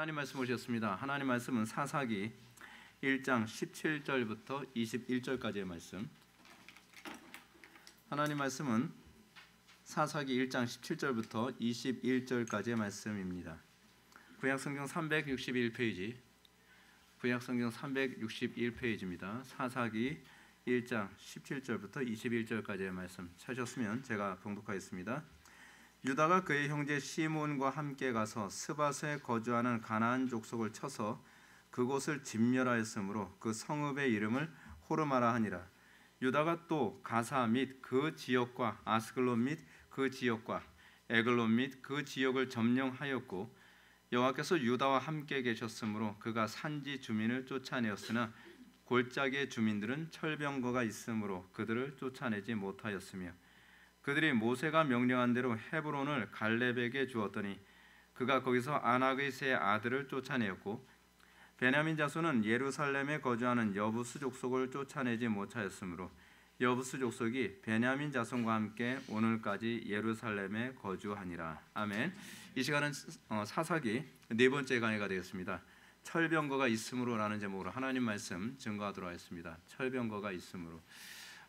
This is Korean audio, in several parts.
하나님 말씀 오셨습니다. 하나님 말씀은 사사기 1장 17절부터 21절까지의 말씀. 하나님 말씀은 사사기 1장 17절부터 21절까지의 말씀입니다. 구약성경 361페이지, 구약성경 361페이지입니다. 사사기 1장 17절부터 21절까지의 말씀 찾으셨으면 제가 봉독하겠습니다. 유다가 그의 형제 시몬과 함께 가서 스밧에 거주하는 가나안 족속을 쳐서 그곳을 진멸하였으므로 그 성읍의 이름을 호르마라 하니라. 유다가 또 가사 및 그 지역과 아스글론 및 그 지역과 에글론 및 그 지역을 점령하였고, 여호와께서 유다와 함께 계셨으므로 그가 산지 주민을 쫓아내었으나 골짜기의 주민들은 철병거가 있으므로 그들을 쫓아내지 못하였으며, 그들이 모세가 명령한 대로 헤브론을 갈렙에게 주었더니 그가 거기서 아낙의 세 아들을 쫓아내었고, 베냐민 자손은 예루살렘에 거주하는 여부스 족속을 쫓아내지 못하였으므로 여부스 족속이 베냐민 자손과 함께 오늘까지 예루살렘에 거주하니라. 아멘. 이 시간은 사사기 네 번째 강의가 되겠습니다. 철병거가 있으므로라는 제목으로 하나님 말씀 증거하도록 하겠습니다. 철병거가 있으므로.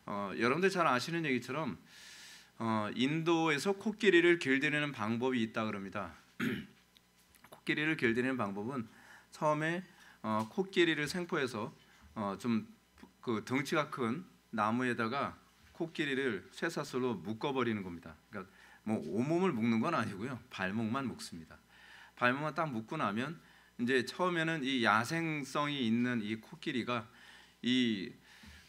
여러분들 잘 아시는 얘기처럼 인도에서 코끼리를 길들이는 방법이 있다 그럽니다. 코끼리를 길들이는 방법은 처음에 코끼리를 생포해서 좀 그 덩치가 큰 나무에다가 코끼리를 쇠사슬로 묶어버리는 겁니다. 그러니까 뭐 온몸을 묶는 건 아니고요, 발목만 묶습니다. 발목만 딱 묶고 나면 이제 처음에는 이 야생성이 있는 이 코끼리가 이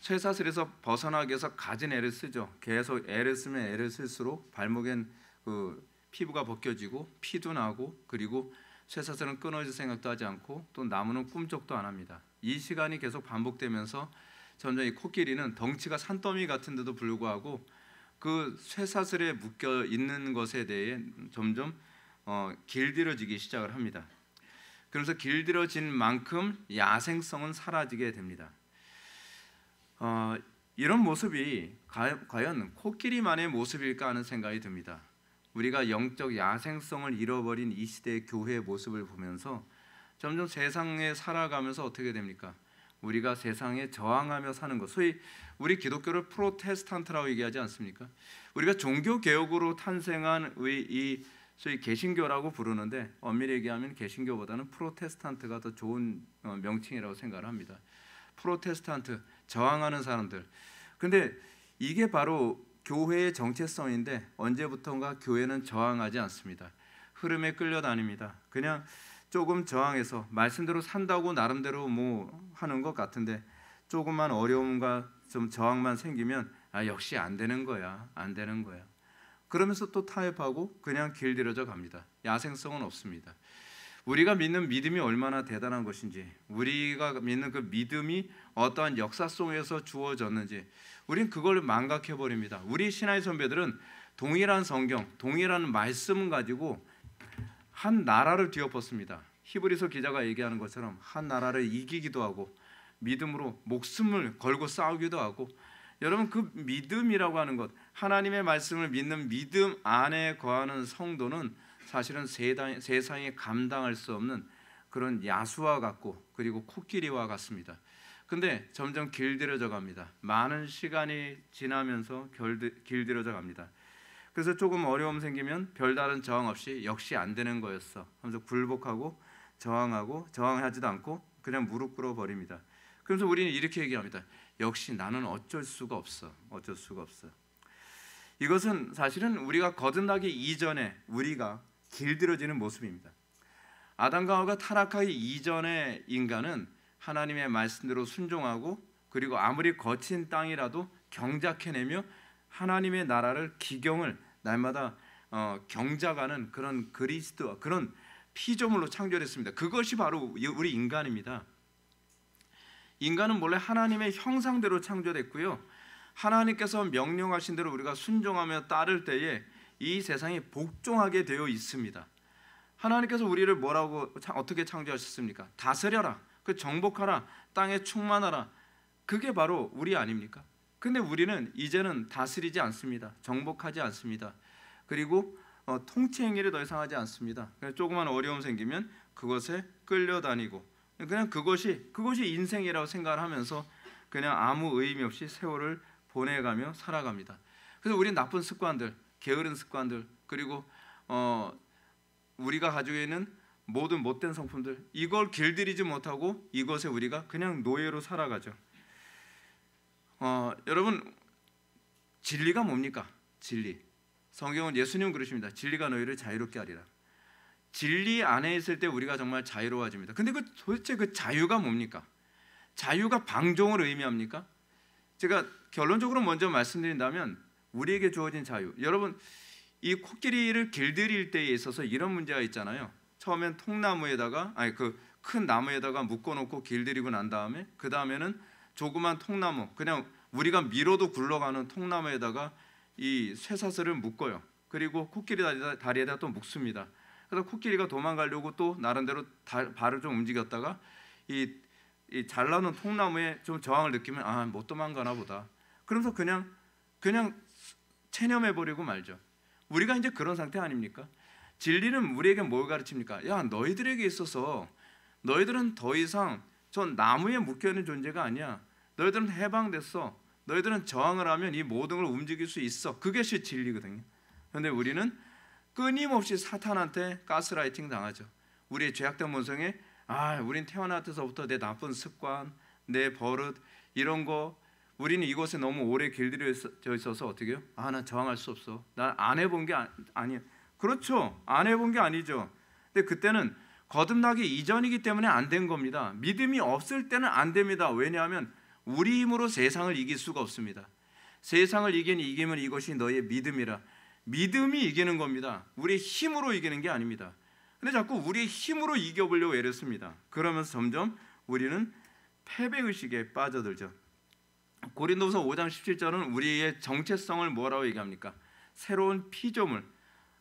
쇠사슬에서 벗어나기 위해서 갖은 애를 쓰죠. 계속 애를 쓰면 애를 쓸수록 발목엔 그 피부가 벗겨지고 피도 나고, 그리고 쇠사슬은 끊어질 생각도 하지 않고 또 나무는 꿈쩍도 안 합니다. 이 시간이 계속 반복되면서 점점 이 코끼리는 덩치가 산더미 같은데도 불구하고 그 쇠사슬에 묶여 있는 것에 대해 점점 길들여지기 시작을 합니다. 그래서 길들여진 만큼 야생성은 사라지게 됩니다. 이런 모습이 과연 코끼리만의 모습일까 하는 생각이 듭니다. 우리가 영적 야생성을 잃어버린 이 시대의 교회의 모습을 보면서 점점 세상에 살아가면서 어떻게 됩니까? 우리가 세상에 저항하며 사는 것, 소위 우리 기독교를 프로테스탄트라고 얘기하지 않습니까? 우리가 종교 개혁으로 탄생한 이 소위 개신교라고 부르는데, 엄밀히 얘기하면 개신교보다는 프로테스탄트가 더 좋은 명칭이라고 생각을 합니다. 프로테스탄트, 저항하는 사람들. 근데 이게 바로 교회의 정체성인데, 언제부턴가 교회는 저항하지 않습니다. 흐름에 끌려다닙니다. 그냥 조금 저항해서 말씀대로 산다고 나름대로 뭐 하는 것 같은데, 조금만 어려움과 좀 저항만 생기면 역시 안 되는 거야, 안 되는 거야. 그러면서 또 타협하고 그냥 길들여져 갑니다. 야생성은 없습니다. 우리가 믿는 믿음이 얼마나 대단한 것인지, 우리가 믿는 그 믿음이 어떠한 역사 속에서 주어졌는지 우린 그걸 망각해버립니다. 우리 신앙의 선배들은 동일한 성경, 동일한 말씀을 가지고 한 나라를 뒤엎었습니다. 히브리서 기자가 얘기하는 것처럼 한 나라를 이기기도 하고 믿음으로 목숨을 걸고 싸우기도 하고, 여러분 그 믿음이라고 하는 것, 하나님의 말씀을 믿는 믿음 안에 거하는 성도는 사실은 세상에 감당할 수 없는 그런 야수와 같고, 그리고 코끼리와 같습니다. 근데 점점 길들여져 갑니다. 많은 시간이 지나면서 길들여져 갑니다. 그래서 조금 어려움 생기면 별다른 저항 없이 역시 안 되는 거였어 하면서 굴복하고 저항하고, 저항하지도 않고 그냥 무릎 꿇어 버립니다. 그래서 우리는 이렇게 얘기합니다. 역시 나는 어쩔 수가 없어, 어쩔 수가 없어. 이것은 사실은 우리가 거듭나기 이전에 우리가 길들여지는 모습입니다. 아담과 하와가 타락하기 이전의 인간은 하나님의 말씀대로 순종하고, 그리고 아무리 거친 땅이라도 경작해내며 하나님의 나라를, 기경을 날마다 경작하는 그런 그리스도와 그런 피조물로 창조됐습니다. 그것이 바로 우리 인간입니다. 인간은 원래 하나님의 형상대로 창조됐고요, 하나님께서 명령하신 대로 우리가 순종하며 따를 때에 이 세상이 복종하게 되어 있습니다. 하나님께서 우리를 뭐라고 어떻게 창조하셨습니까? 다스려라, 그 정복하라, 땅에 충만하라. 그게 바로 우리 아닙니까? 근데 우리는 이제는 다스리지 않습니다. 정복하지 않습니다. 그리고 통치 행위를 더 이상 하지 않습니다. 조그만 어려움 생기면 그것에 끌려다니고 그냥 그것이 인생이라고 생각을 하면서 그냥 아무 의미 없이 세월을 보내가며 살아갑니다. 그래서 우리 나쁜 습관들, 게으른 습관들, 그리고 우리가 가지고 있는 모든 못된 성품들, 이걸 길들이지 못하고 이것에 우리가 그냥 노예로 살아가죠. 여러분, 진리가 뭡니까? 진리. 성경은 예수님은 그러십니다. 진리가 너희를 자유롭게 하리라. 진리 안에 있을 때 우리가 정말 자유로워집니다. 근데 도대체 그 자유가 뭡니까? 자유가 방종을 의미합니까? 제가 결론적으로 먼저 말씀드린다면 우리에게 주어진 자유. 여러분, 이 코끼리를 길들일 때에 있어서 이런 문제가 있잖아요. 처음엔 통나무에다가 그 큰 나무에다가 묶어놓고 길들이고 난 다음에 그 다음에는 조그만 통나무, 그냥 우리가 밀어도 굴러가는 통나무에다가 이 쇠사슬을 묶어요. 그리고 코끼리 다리에다 또 묶습니다. 그래서 코끼리가 도망가려고 또 나름대로 발을 좀 움직였다가 이 잘라놓은 통나무에 좀 저항을 느끼면 못 도망가나 보다. 그러면서 그냥 체념해버리고 말죠. 우리가 이제 그런 상태 아닙니까? 진리는 우리에게 뭘 가르칩니까? 야, 너희들에게 있어서 너희들은 더 이상 저 나무에 묶여있는 존재가 아니야. 너희들은 해방됐어. 너희들은 저항을 하면 이 모든 걸 움직일 수 있어. 그것이 진리거든요. 그런데 우리는 끊임없이 사탄한테 가스라이팅 당하죠. 우리의 죄악된 본성에 우린 태어날 때서부터 내 나쁜 습관, 내 버릇 이런 거 우리는 이것에 너무 오래 길들여져 있어서 어떻게 해요? 난 저항할 수 없어. 난 안 해본 게 아니야. 그렇죠. 안 해본 게 아니죠. 근데 그때는 거듭나기 이전이기 때문에 안 된 겁니다. 믿음이 없을 때는 안 됩니다. 왜냐하면 우리 힘으로 세상을 이길 수가 없습니다. 세상을 이기면 이것이 너의 믿음이라. 믿음이 이기는 겁니다. 우리의 힘으로 이기는 게 아닙니다. 근데 자꾸 우리의 힘으로 이겨보려고 애를 씁니다. 그러면서 점점 우리는 패배의식에 빠져들죠. 고린도서 5장 17절은 우리의 정체성을 뭐라고 얘기합니까? 새로운 피조물.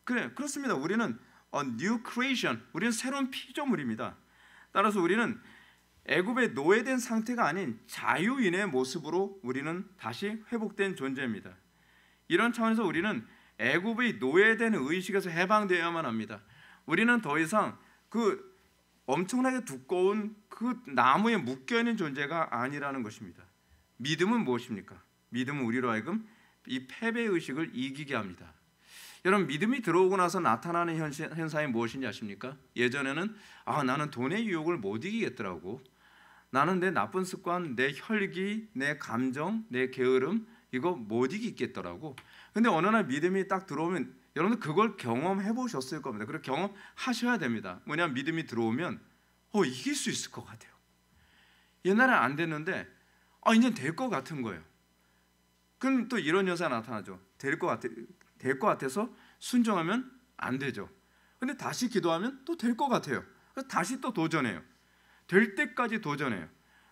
그렇습니다. 우리는 new creation. 우리는 새로운 피조물입니다. 따라서 우리는 애굽의 노예된 상태가 아닌 자유인의 모습으로 우리는 다시 회복된 존재입니다. 이런 차원에서 우리는 애굽의 노예된 의식에서 해방되어야만 합니다. 우리는 더 이상 그 엄청나게 두꺼운 그 나무에 묶여있는 존재가 아니라는 것입니다. 믿음은 무엇입니까? 믿음은 우리로 하여금 이 패배의식을 이기게 합니다. 여러분, 믿음이 들어오고 나서 나타나는 현상이 무엇인지 아십니까? 예전에는 나는 돈의 유혹을 못 이기겠더라고. 나는 내 나쁜 습관, 내 혈기, 내 감정, 내 게으름 이거 못 이기겠더라고. 근데 어느 날 믿음이 딱 들어오면 여러분들 그걸 경험해 보셨을 겁니다. 그리고 경험하셔야 됩니다. 뭐냐면 믿음이 들어오면 이길 수 있을 것 같아요. 옛날에 안 됐는데 이제 될 것 같은 거예요. 그럼 또 이런 현상이 나타나죠. 될 것 같아서 순종하면 안 되죠. 근데 다시 기도하면 또 될 것 같아요. 그래서 다시 또 도전해요. 될 때까지 도전해요.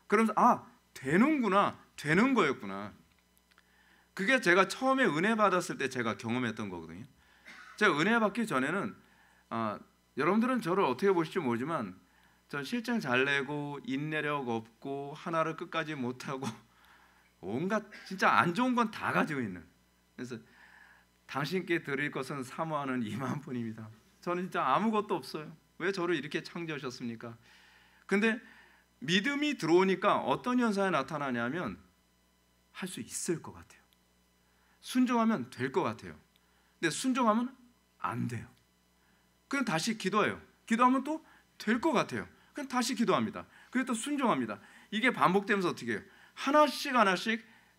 그러면서 되는구나, 되는 거였구나. 그게 제가 처음에 은혜 받았을 때 제가 경험했던 거거든요. 제가 은혜 받기 전에는 여러분들은 저를 어떻게 보실지 모르지만 전 실증 잘 내고 인내력 없고 하나를 끝까지 못하고 온갖 진짜 안 좋은 건 다 가지고 있는. 그래서 당신께 드릴 것은 사모하는 이만뿐입니다. 저는 진짜 아무것도 없어요. 왜 저를 이렇게 창조하셨습니까? 근데 믿음이 들어오니까 어떤 현상이 나타나냐면 할 수 있을 것 같아요. 순종하면 될 것 같아요. 근데 순종하면 안 돼요. 그럼 다시 기도해요. 기도하면 또 될 것 같아요. 그럼 다시 기도합니다. 그리고 또 순종합니다. 이게 반복되면서 어떻게 해요? 하나씩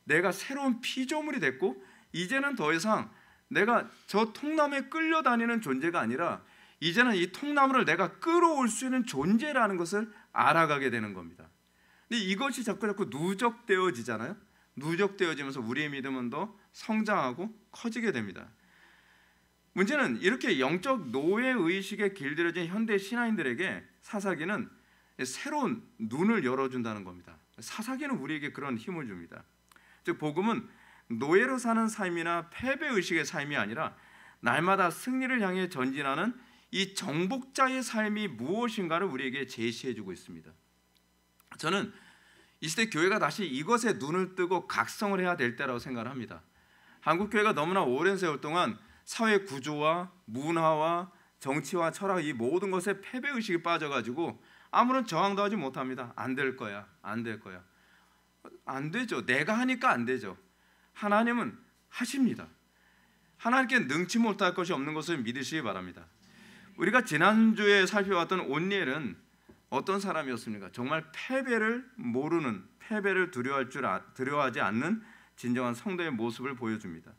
내가 새로운 피조물이 됐고 이제는 더 이상 내가 저 통나무에 끌려다니는 존재가 아니라 이제는 이 통나무를 내가 끌어올 수 있는 존재라는 것을 알아가게 되는 겁니다. 근데 이것이 자꾸 누적되어지잖아요. 누적되어지면서 우리의 믿음은 더 성장하고 커지게 됩니다. 문제는 이렇게 영적 노예 의식에 길들여진 현대 신앙인들에게 사사기는 새로운 눈을 열어준다는 겁니다. 사사기는 우리에게 그런 힘을 줍니다. 즉 복음은 노예로 사는 삶이나 패배 의식의 삶이 아니라 날마다 승리를 향해 전진하는 이 정복자의 삶이 무엇인가를 우리에게 제시해주고 있습니다. 저는 이 시대 교회가 다시 이것에 눈을 뜨고 각성을 해야 될 때라고 생각을 합니다. 한국 교회가 너무나 오랜 세월 동안 사회 구조와 문화와 정치와 철학 이 모든 것에 패배 의식이 빠져가지고 아무런 저항도 하지 못합니다. 안 될 거야, 안 될 거야. 안 되죠. 내가 하니까 안 되죠. 하나님은 하십니다. 하나님께 능치 못할 것이 없는 것을 믿으시기 바랍니다. 우리가 지난주에 살펴봤던 온니엘은 어떤 사람이었습니까? 정말 패배를 모르는, 패배를 두려워하지 않는 진정한 성도의 모습을 보여줍니다.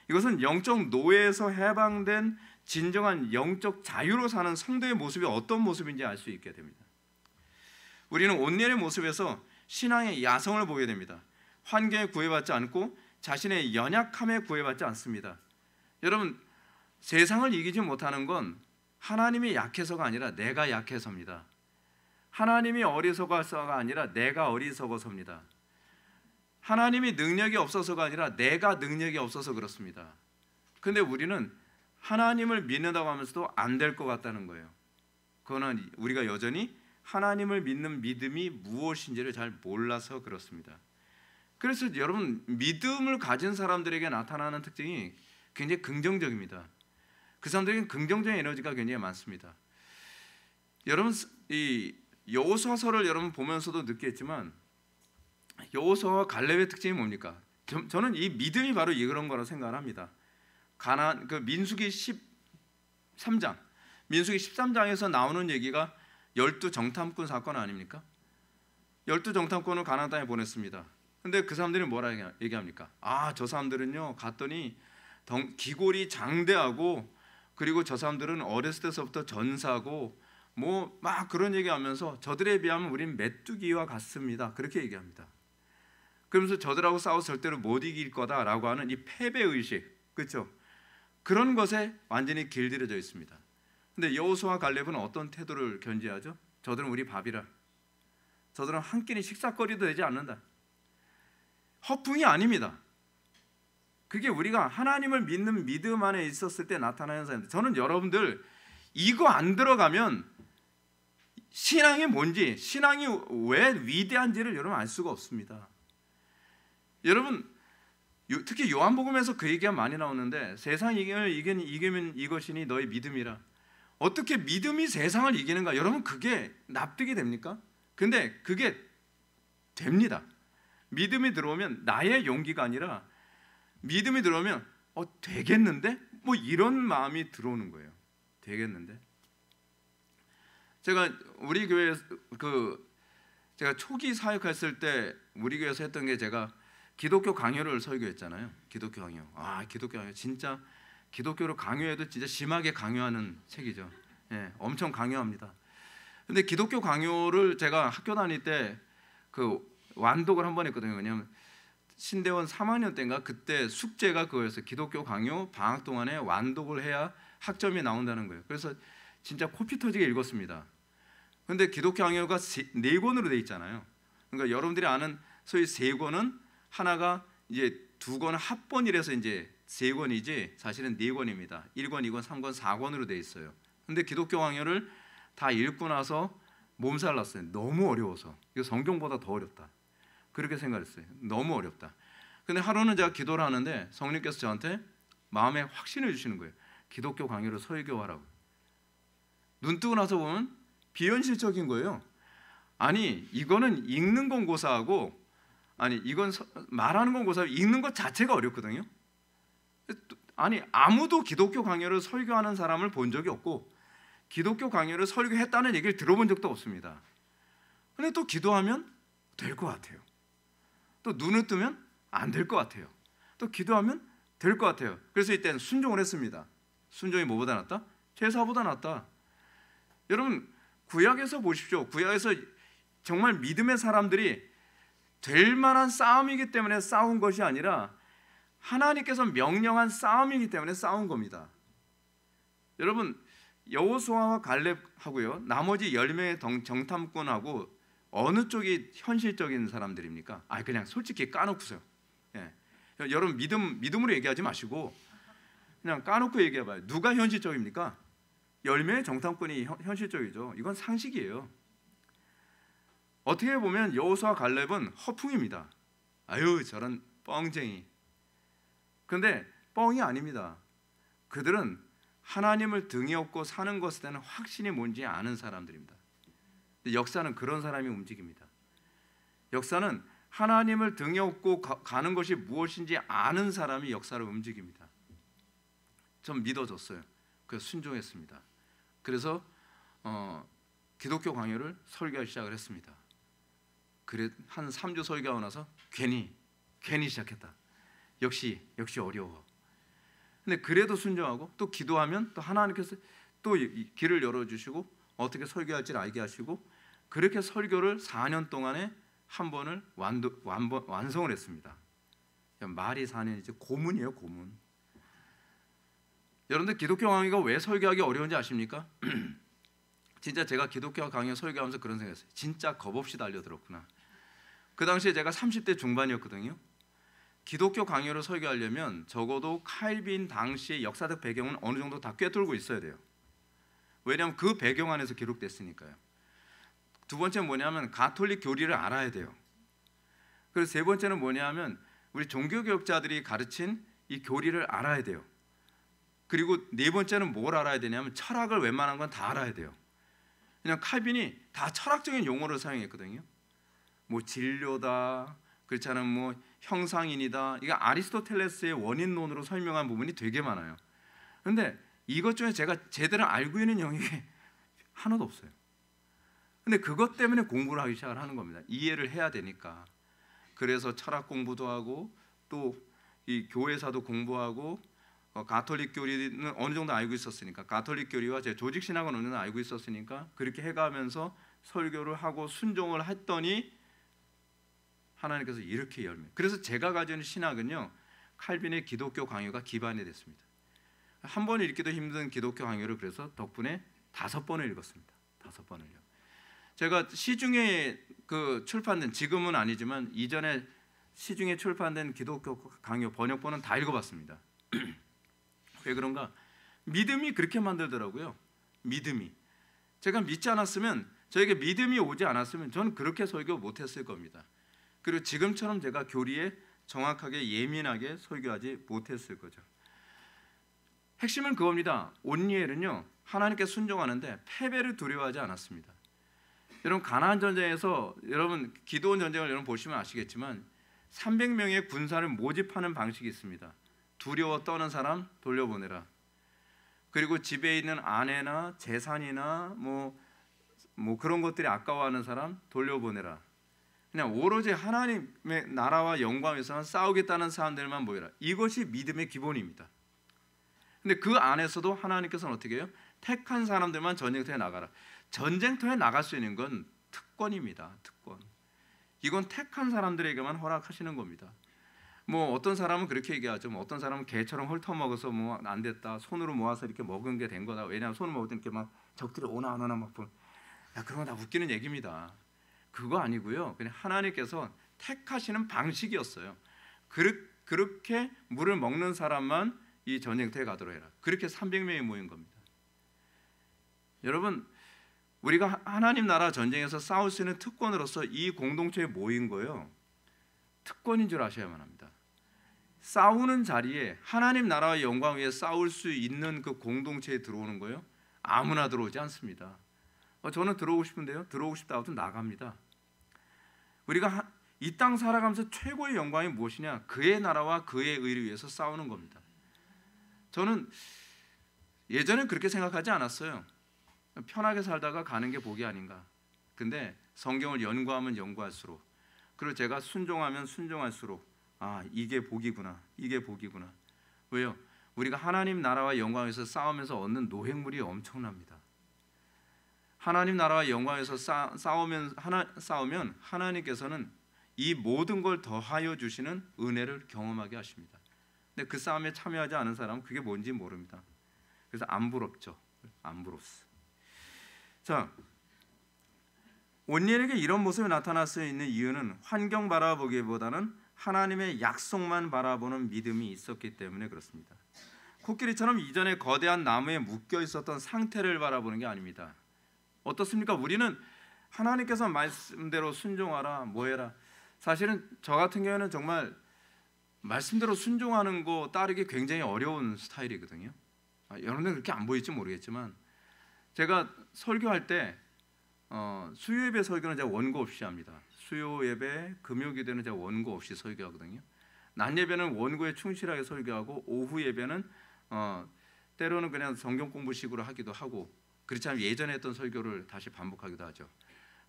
이것은 영적 노예에서 해방된 진정한 영적 자유로 사는 성도의 모습이 어떤 모습인지 알 수 있게 됩니다. 우리는 온니엘의 모습에서 신앙의 야성을 보게 됩니다. 환경에 구애받지 않고 자신의 연약함에 구애받지 않습니다. 여러분, 세상을 이기지 못하는 건 하나님이 약해서가 아니라 내가 약해서입니다. 하나님이 어리석어서가 아니라 내가 어리석어서입니다. 하나님이 능력이 없어서가 아니라 내가 능력이 없어서 그렇습니다. 그런데 우리는 하나님을 믿는다고 하면서도 안 될 것 같다는 거예요. 그거는 우리가 여전히 하나님을 믿는 믿음이 무엇인지를 잘 몰라서 그렇습니다. 그래서 여러분, 믿음을 가진 사람들에게 나타나는 특징이 굉장히 긍정적입니다. 그 사람들에게는 긍정적인 에너지가 굉장히 많습니다. 여러분, 이 여호수아서를 여러분 보면서도 느꼈지만 여호수아와 갈렙의 특징이 뭡니까? 저는 이 믿음이 바로 이런 거라고 생각을 합니다. 민수기 13장, 민수기 13장에서 나오는 얘기가 12정탐꾼 사건 아닙니까? 12정탐꾼을 가나안 땅에 보냈습니다. 근데 그 사람들이 뭐라 얘기합니까? 저 사람들은요, 갔더니 기골이 장대하고, 그리고 저 사람들은 어렸을 때서부터 전사고 뭐 막 그런 얘기하면서 저들에 비하면 우린 메뚜기와 같습니다. 그렇게 얘기합니다. 그러면서 저들하고 싸워서 절대로 못 이길 거다라고 하는 이 패배의식, 그렇죠? 그런 것에 완전히 길들여져 있습니다. 근데 여호수아와 갈렙은 어떤 태도를 견지하죠? 저들은 우리 밥이라, 저들은 한 끼니 식사거리도 되지 않는다. 허풍이 아닙니다. 그게 우리가 하나님을 믿는 믿음 안에 있었을 때 나타나는 사람들. 저는 여러분들 이거 안 들어가면 신앙이 뭔지, 신앙이 왜 위대한지를 여러분 알 수가 없습니다. 여러분, 특히 요한복음에서 그 얘기가 많이 나오는데 세상 이기면 이것이니 너의 믿음이라. 어떻게 믿음이 세상을 이기는가? 여러분, 그게 납득이 됩니까? 근데 그게 됩니다. 믿음이 들어오면 나의 용기가 아니라 믿음이 들어오면 되겠는데? 뭐 이런 마음이 들어오는 거예요. 되겠는데? 제가 우리 교회 제가 초기 사역했을 때 우리 교회에서 했던 게 제가 기독교 강요를 설교했잖아요. 기독교 강요. 기독교 강요. 진짜 기독교로 강요해도 진짜 심하게 강요하는 책이죠. 예, 엄청 강요합니다. 근데 기독교 강요를 제가 학교 다닐 때 완독을 한 번 했거든요. 왜냐하면 신대원 3학년 때인가 그때 숙제가 그거였어요. 기독교 강요 방학 동안에 완독을 해야 학점이 나온다는 거예요. 그래서 진짜 코피 터지게 읽었습니다. 근데 기독교 강요가 4권으로 돼 있잖아요. 그러니까 여러분들이 아는 소위 3권은 하나가 이제 2권은 합본이라서 이제 3권이지 사실은 4권입니다. 1권, 2권, 3권, 4권으로 돼 있어요. 근데 기독교 강요를 다 읽고 나서 몸살 났어요. 너무 어려워서. 이거 성경보다 더 어렵다. 그렇게 생각했어요. 너무 어렵다. 근데 하루는 제가 기도를 하는데 성령께서 저한테 마음에 확신을 주시는 거예요. 기독교 강요를 설교하라고. 눈 뜨고 나서 보면 비현실적인 거예요. 아니, 이거는 읽는 건 고사하고, 이건 말하는 건 고사하고 읽는 것 자체가 어렵거든요. 아니, 아무도 기독교 강요를 설교하는 사람을 본 적이 없고 기독교 강요를 설교했다는 얘기를 들어본 적도 없습니다. 근데 또 기도하면 될 것 같아요. 또 눈을 뜨면 안 될 것 같아요. 또 기도하면 될 것 같아요. 그래서 이때는 순종을 했습니다. 순종이 뭐보다 낫다? 제사보다 낫다. 여러분, 구약에서 보십시오. 구약에서 정말 믿음의 사람들이 될 만한 싸움이기 때문에 싸운 것이 아니라 하나님께서 명령한 싸움이기 때문에 싸운 겁니다. 여러분, 여호수아와 갈렙하고요, 나머지 10명의 정탐꾼하고 어느 쪽이 현실적인 사람들입니까? 그냥 솔직히 까놓고서요. 예. 여러분, 믿음으로 얘기하지 마시고 그냥 까놓고 얘기해봐요. 누가 현실적입니까? 10명의 정탐꾼이 현실적이죠. 이건 상식이에요. 어떻게 보면 여호수아 갈렙은 허풍입니다. 저런 뻥쟁이. 그런데 뻥이 아닙니다. 그들은 하나님을 등에 업고 사는 것에 대한 확신이 뭔지 아는 사람들입니다. 역사는 그런 사람이 움직입니다. 역사는 하나님을 등에 업고 가는 것이 무엇인지 아는 사람이 역사를 움직입니다. 전 믿어졌어요. 그래서 순종했습니다. 그래서 기독교 강요를 설교하기 시작을 했습니다. 그래 한 3주 설교하고 나서 괜히 시작했다. 역시 어려워. 근데 그래도 순종하고 또 기도하면 또 하나님께서 또 길을 열어주시고 어떻게 설교할지를 알게 하시고 그렇게 설교를 4년 동안에 한 번을 완성을 했습니다. 말이 4년이지 고문이에요, 고문. 여러분들 기독교 강의가 왜 설교하기 어려운지 아십니까? 진짜 제가 기독교 강의 설교하면서 그런 생각했어요. 진짜 겁없이 달려들었구나. 그 당시에 제가 30대 중반이었거든요. 기독교 강의를 설교하려면 적어도 칼빈 당시의 역사적 배경은 어느 정도 다 꿰뚫고 있어야 돼요. 왜냐하면 그 배경 안에서 기록됐으니까요. 두 번째는 뭐냐면 가톨릭 교리를 알아야 돼요. 그리고 세 번째는 뭐냐면 우리 종교개혁자들이 가르친 이 교리를 알아야 돼요. 그리고 네 번째는 뭘 알아야 되냐면 철학을 웬만한 건 다 알아야 돼요. 그냥 칼빈이 다 철학적인 용어를 사용했거든요. 뭐 진료다, 그렇지 않으면 뭐 형상인이다. 이게 아리스토텔레스의 원인론으로 설명한 부분이 되게 많아요. 그런데 이것 중에 제가 제대로 알고 있는 영역이 하나도 없어요. 근데 그것 때문에 공부를 하기 시작을 하는 겁니다. 이해를 해야 되니까. 그래서 철학 공부도 하고 또 이 교회사도 공부하고 가톨릭 교리는 어느 정도 알고 있었으니까 가톨릭 교리와 제 조직 신학은 어느 정도 알고 있었으니까 그렇게 해가면서 설교를 하고 순종을 했더니 하나님께서 이렇게 열매. 그래서 제가 가지고 있는 신학은요, 칼빈의 기독교 강요가 기반이 됐습니다. 한 번 읽기도 힘든 기독교 강요를 그래서 덕분에 5번을 읽었습니다. 5번을요. 제가 시중에 출판된, 지금은 아니지만 이전에 시중에 출판된 기독교 강요 번역본은 다 읽어봤습니다. 왜 그런가? 믿음이 그렇게 만들더라고요. 믿음이. 제가 믿지 않았으면, 저에게 믿음이 오지 않았으면 저는 그렇게 설교 못했을 겁니다. 그리고 지금처럼 제가 교리에 정확하게 예민하게 설교하지 못했을 거죠. 핵심은 그겁니다. 온니엘은요, 하나님께 순종하는데 패배를 두려워하지 않았습니다. 여러분 가나안 전쟁에서 여러분 기드온 전쟁을 여러분 보시면 아시겠지만 300명의 군사를 모집하는 방식이 있습니다. 두려워 떠는 사람 돌려보내라. 그리고 집에 있는 아내나 재산이나 뭐 그런 것들이 아까워하는 사람 돌려보내라. 그냥 오로지 하나님의 나라와 영광 위해서만 싸우겠다는 사람들만 모여라. 이것이 믿음의 기본입니다. 근데 그 안에서도 하나님께서는 어떻게 해요? 택한 사람들만 전쟁터에 나가라. 전쟁터에 나갈 수 있는 건 특권입니다. 특권. 이건 택한 사람들에게만 허락하시는 겁니다. 뭐 어떤 사람은 그렇게 얘기하죠. 뭐 어떤 사람은 개처럼 훑어먹어서 뭐 안 됐다. 손으로 모아서 이렇게 먹은 게 된 거다. 왜냐하면 손을 먹을 때 이렇게 막 적들이 오나 안 오나 막 그런 거 다 웃기는 얘기입니다. 그거 아니고요. 그냥 하나님께서 택하시는 방식이었어요. 그렇게 물을 먹는 사람만 이 전쟁터에 가도록 해라. 그렇게 300명이 모인 겁니다. 여러분, 우리가 하나님 나라 전쟁에서 싸울 수 있는 특권으로서 이 공동체에 모인 거예요. 특권인 줄 아셔야만 합니다. 싸우는 자리에 하나님 나라의 영광 위에 싸울 수 있는 그 공동체에 들어오는 거예요. 아무나 들어오지 않습니다. 저는 들어오고 싶은데요. 들어오고 싶다 하면 나갑니다. 우리가 이 땅 살아가면서 최고의 영광이 무엇이냐? 그의 나라와 그의 의를 위해서 싸우는 겁니다. 저는 예전엔 그렇게 생각하지 않았어요. 편하게 살다가 가는 게 복이 아닌가. 근데 성경을 연구하면 연구할수록, 그리고 제가 순종하면 순종할수록 이게 복이구나. 이게 복이구나. 왜요? 우리가 하나님 나라와 영광에서 싸우면서 얻는 노획물이 엄청납니다. 하나님 나라와 영광에서 싸우면 하나님께서는 이 모든 걸 더하여 주시는 은혜를 경험하게 하십니다. 근데 그 싸움에 참여하지 않은 사람은 그게 뭔지 모릅니다. 그래서 안 부럽죠. 안 부럽스. 자, 온니엘에게 이런 모습이 나타날 수 있는 이유는 환경 바라보기보다는 하나님의 약속만 바라보는 믿음이 있었기 때문에 그렇습니다. 코끼리처럼 이전에 거대한 나무에 묶여 있었던 상태를 바라보는 게 아닙니다. 어떻습니까? 우리는 하나님께서 말씀대로 순종하라, 뭐해라. 사실은 저 같은 경우는 정말 말씀대로 순종하는 거 따르기 굉장히 어려운 스타일이거든요. 여러분들 그렇게 안 보일지 모르겠지만 제가 설교할 때 수요 예배 설교는 제가 원고 없이 합니다. 수요 예배, 금요 기도는 제가 원고 없이 설교하거든요. 낮 예배는 원고에 충실하게 설교하고 오후 예배는 때로는 그냥 성경 공부식으로 하기도 하고 그렇지 않으면 예전에 했던 설교를 다시 반복하기도 하죠.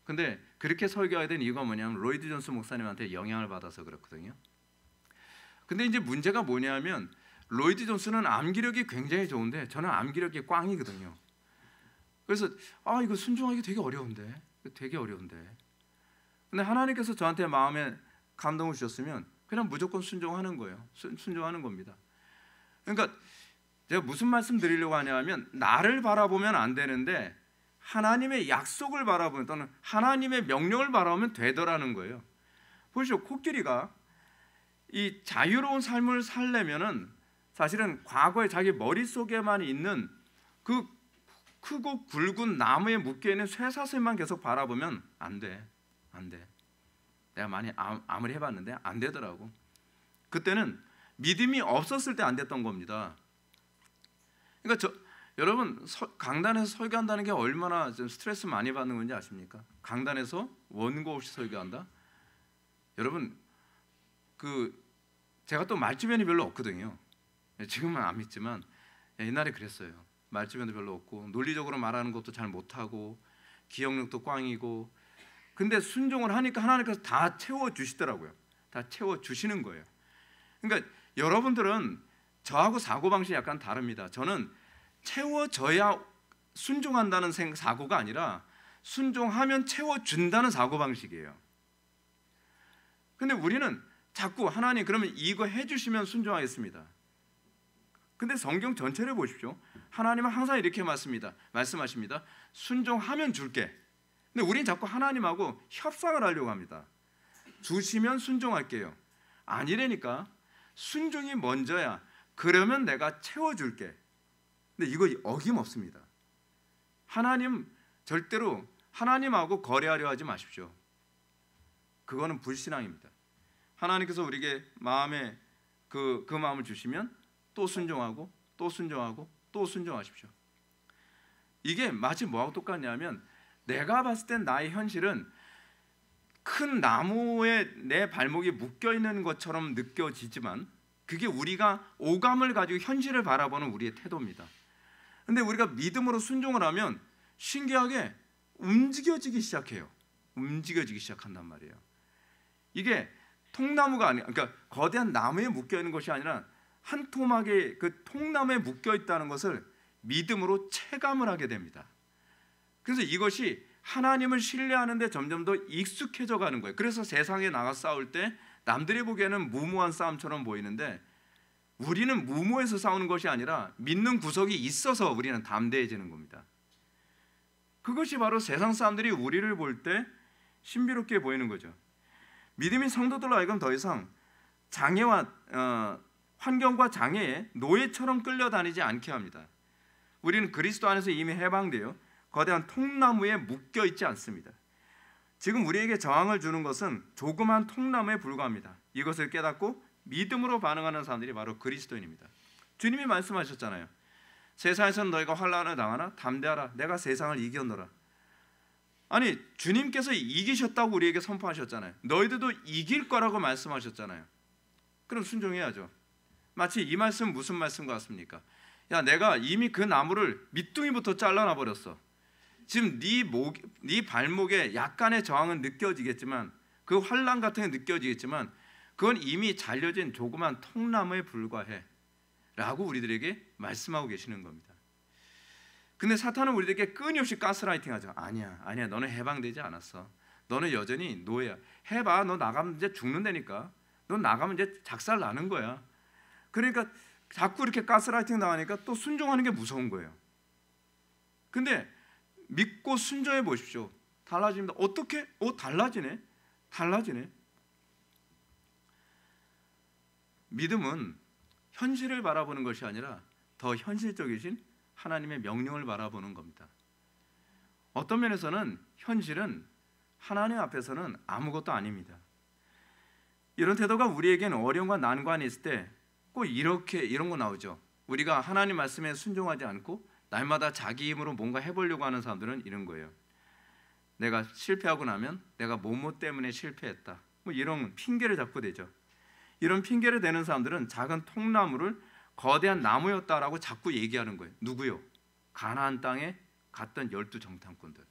근데 그렇게 설교해야 되는 이유가 뭐냐면 로이드 존스 목사님한테 영향을 받아서 그렇거든요. 근데 이제 문제가 뭐냐면 로이드 존스는 암기력이 굉장히 좋은데 저는 암기력이 꽝이거든요. 그래서 이거 순종하기 되게 어려운데 근데 하나님께서 저한테 마음에 감동을 주셨으면 그냥 무조건 순종하는 거예요. 순종하는 겁니다. 그러니까 제가 무슨 말씀 드리려고 하냐면 나를 바라보면 안 되는데 하나님의 약속을 바라보면 또는 하나님의 명령을 바라보면 되더라는 거예요. 보시죠. 코끼리가 이 자유로운 삶을 살려면은 사실은 과거에 자기 머릿속에만 있는 그 크고 굵은 나무에 묶여있는 쇠사슬만 계속 바라보면 안 돼. 내가 많이 아무리 해봤는데 안 되더라고. 그때는 믿음이 없었을 때 안 됐던 겁니다. 그러니까 여러분 강단에서 설교한다는 게 얼마나 좀 스트레스 많이 받는 건지 아십니까? 강단에서 원고 없이 설교한다. 여러분 제가 또 말주변이 별로 없거든요. 지금은 안 믿지만 옛날에 그랬어요. 말주변도 별로 없고 논리적으로 말하는 것도 잘 못하고 기억력도 꽝이고 근데 순종을 하니까 하나님께서 다 채워주시더라고요. 다 채워주시는 거예요. 그러니까 여러분들은 저하고 사고방식이 약간 다릅니다. 저는 채워져야 순종한다는 사고가 아니라 순종하면 채워준다는 사고방식이에요. 근데 우리는 자꾸 하나님 그러면 이거 해주시면 순종하겠습니다. 근데 성경 전체를 보십시오. 하나님은 항상 이렇게 말씀하십니다. 순종하면 줄게. 근데 우리는 자꾸 하나님하고 협상을 하려고 합니다. 주시면 순종할게요. 아니라니까. 순종이 먼저야. 그러면 내가 채워줄게. 근데 이거 어김없습니다. 하나님 절대로 하나님하고 거래하려 하지 마십시오. 그거는 불신앙입니다. 하나님께서 우리에게 마음에 그 마음을 주시면 또 순종하고 또 순종하고 또 순종하십시오. 이게 마치 뭐하고 똑같냐면 내가 봤을 땐 나의 현실은 큰 나무에 내 발목이 묶여있는 것처럼 느껴지지만 그게 우리가 오감을 가지고 현실을 바라보는 우리의 태도입니다. 근데 우리가 믿음으로 순종을 하면 신기하게 움직여지기 시작해요. 움직여지기 시작한단 말이에요. 이게 통나무가 아니라 그러니까 거대한 나무에 묶여있는 것이 아니라 한 토막에 그 통나무에 묶여있다는 것을 믿음으로 체감을 하게 됩니다. 그래서 이것이 하나님을 신뢰하는 데 점점 더 익숙해져 가는 거예요. 그래서 세상에 나가 싸울 때 남들이 보기에는 무모한 싸움처럼 보이는데 우리는 무모해서 싸우는 것이 아니라 믿는 구석이 있어서 우리는 담대해지는 겁니다. 그것이 바로 세상 사람들이 우리를 볼 때 신비롭게 보이는 거죠. 믿음이 성도들로 하여금 더 이상 장애와 환경과 장애에 노예처럼 끌려다니지 않게 합니다. 우리는 그리스도 안에서 이미 해방되어 거대한 통나무에 묶여 있지 않습니다. 지금 우리에게 저항을 주는 것은 조그만 통나무에 불과합니다. 이것을 깨닫고 믿음으로 반응하는 사람들이 바로 그리스도인입니다. 주님이 말씀하셨잖아요. 세상에서는 너희가 환난을 당하나 담대하라. 내가 세상을 이겼노라. 아니 주님께서 이기셨다고 우리에게 선포하셨잖아요. 너희들도 이길 거라고 말씀하셨잖아요. 그럼 순종해야죠. 마치 이 말씀 무슨 말씀 같습니까? 야 내가 이미 그 나무를 밑둥이부터 잘라놔 버렸어. 지금 네 발목에 약간의 저항은 느껴지겠지만 그 환난 같은 게 느껴지겠지만 그건 이미 잘려진 조그만 통나무에 불과해 라고 우리들에게 말씀하고 계시는 겁니다. 근데 사탄은 우리들에게 끊임없이 가스라이팅하죠. 아니야 너는 해방되지 않았어. 너는 여전히 노예야. 해봐. 너 나가면 이제 죽는다니까. 너 나가면 이제 작살 나는 거야. 그러니까 자꾸 이렇게 가스라이팅 당하니까 또 순종하는 게 무서운 거예요. 근데 믿고 순종해 보십시오. 달라집니다. 어떻게? 달라지네. 믿음은 현실을 바라보는 것이 아니라 더 현실적이신 하나님의 명령을 바라보는 겁니다. 어떤 면에서는 현실은 하나님 앞에서는 아무것도 아닙니다. 이런 태도가 우리에게는 어려움과 난관이 있을 때 꼭 이런 거 나오죠. 우리가 하나님 말씀에 순종하지 않고 날마다 자기 힘으로 뭔가 해보려고 하는 사람들은 이런 거예요. 내가 실패하고 나면 내가 뭐뭐 때문에 실패했다, 뭐 이런 핑계를 잡고 대죠. 이런 핑계를 대는 사람들은 작은 통나무를 거대한 나무였다라고 자꾸 얘기하는 거예요. 누구요? 가나안 땅에 갔던 12 정탐꾼들.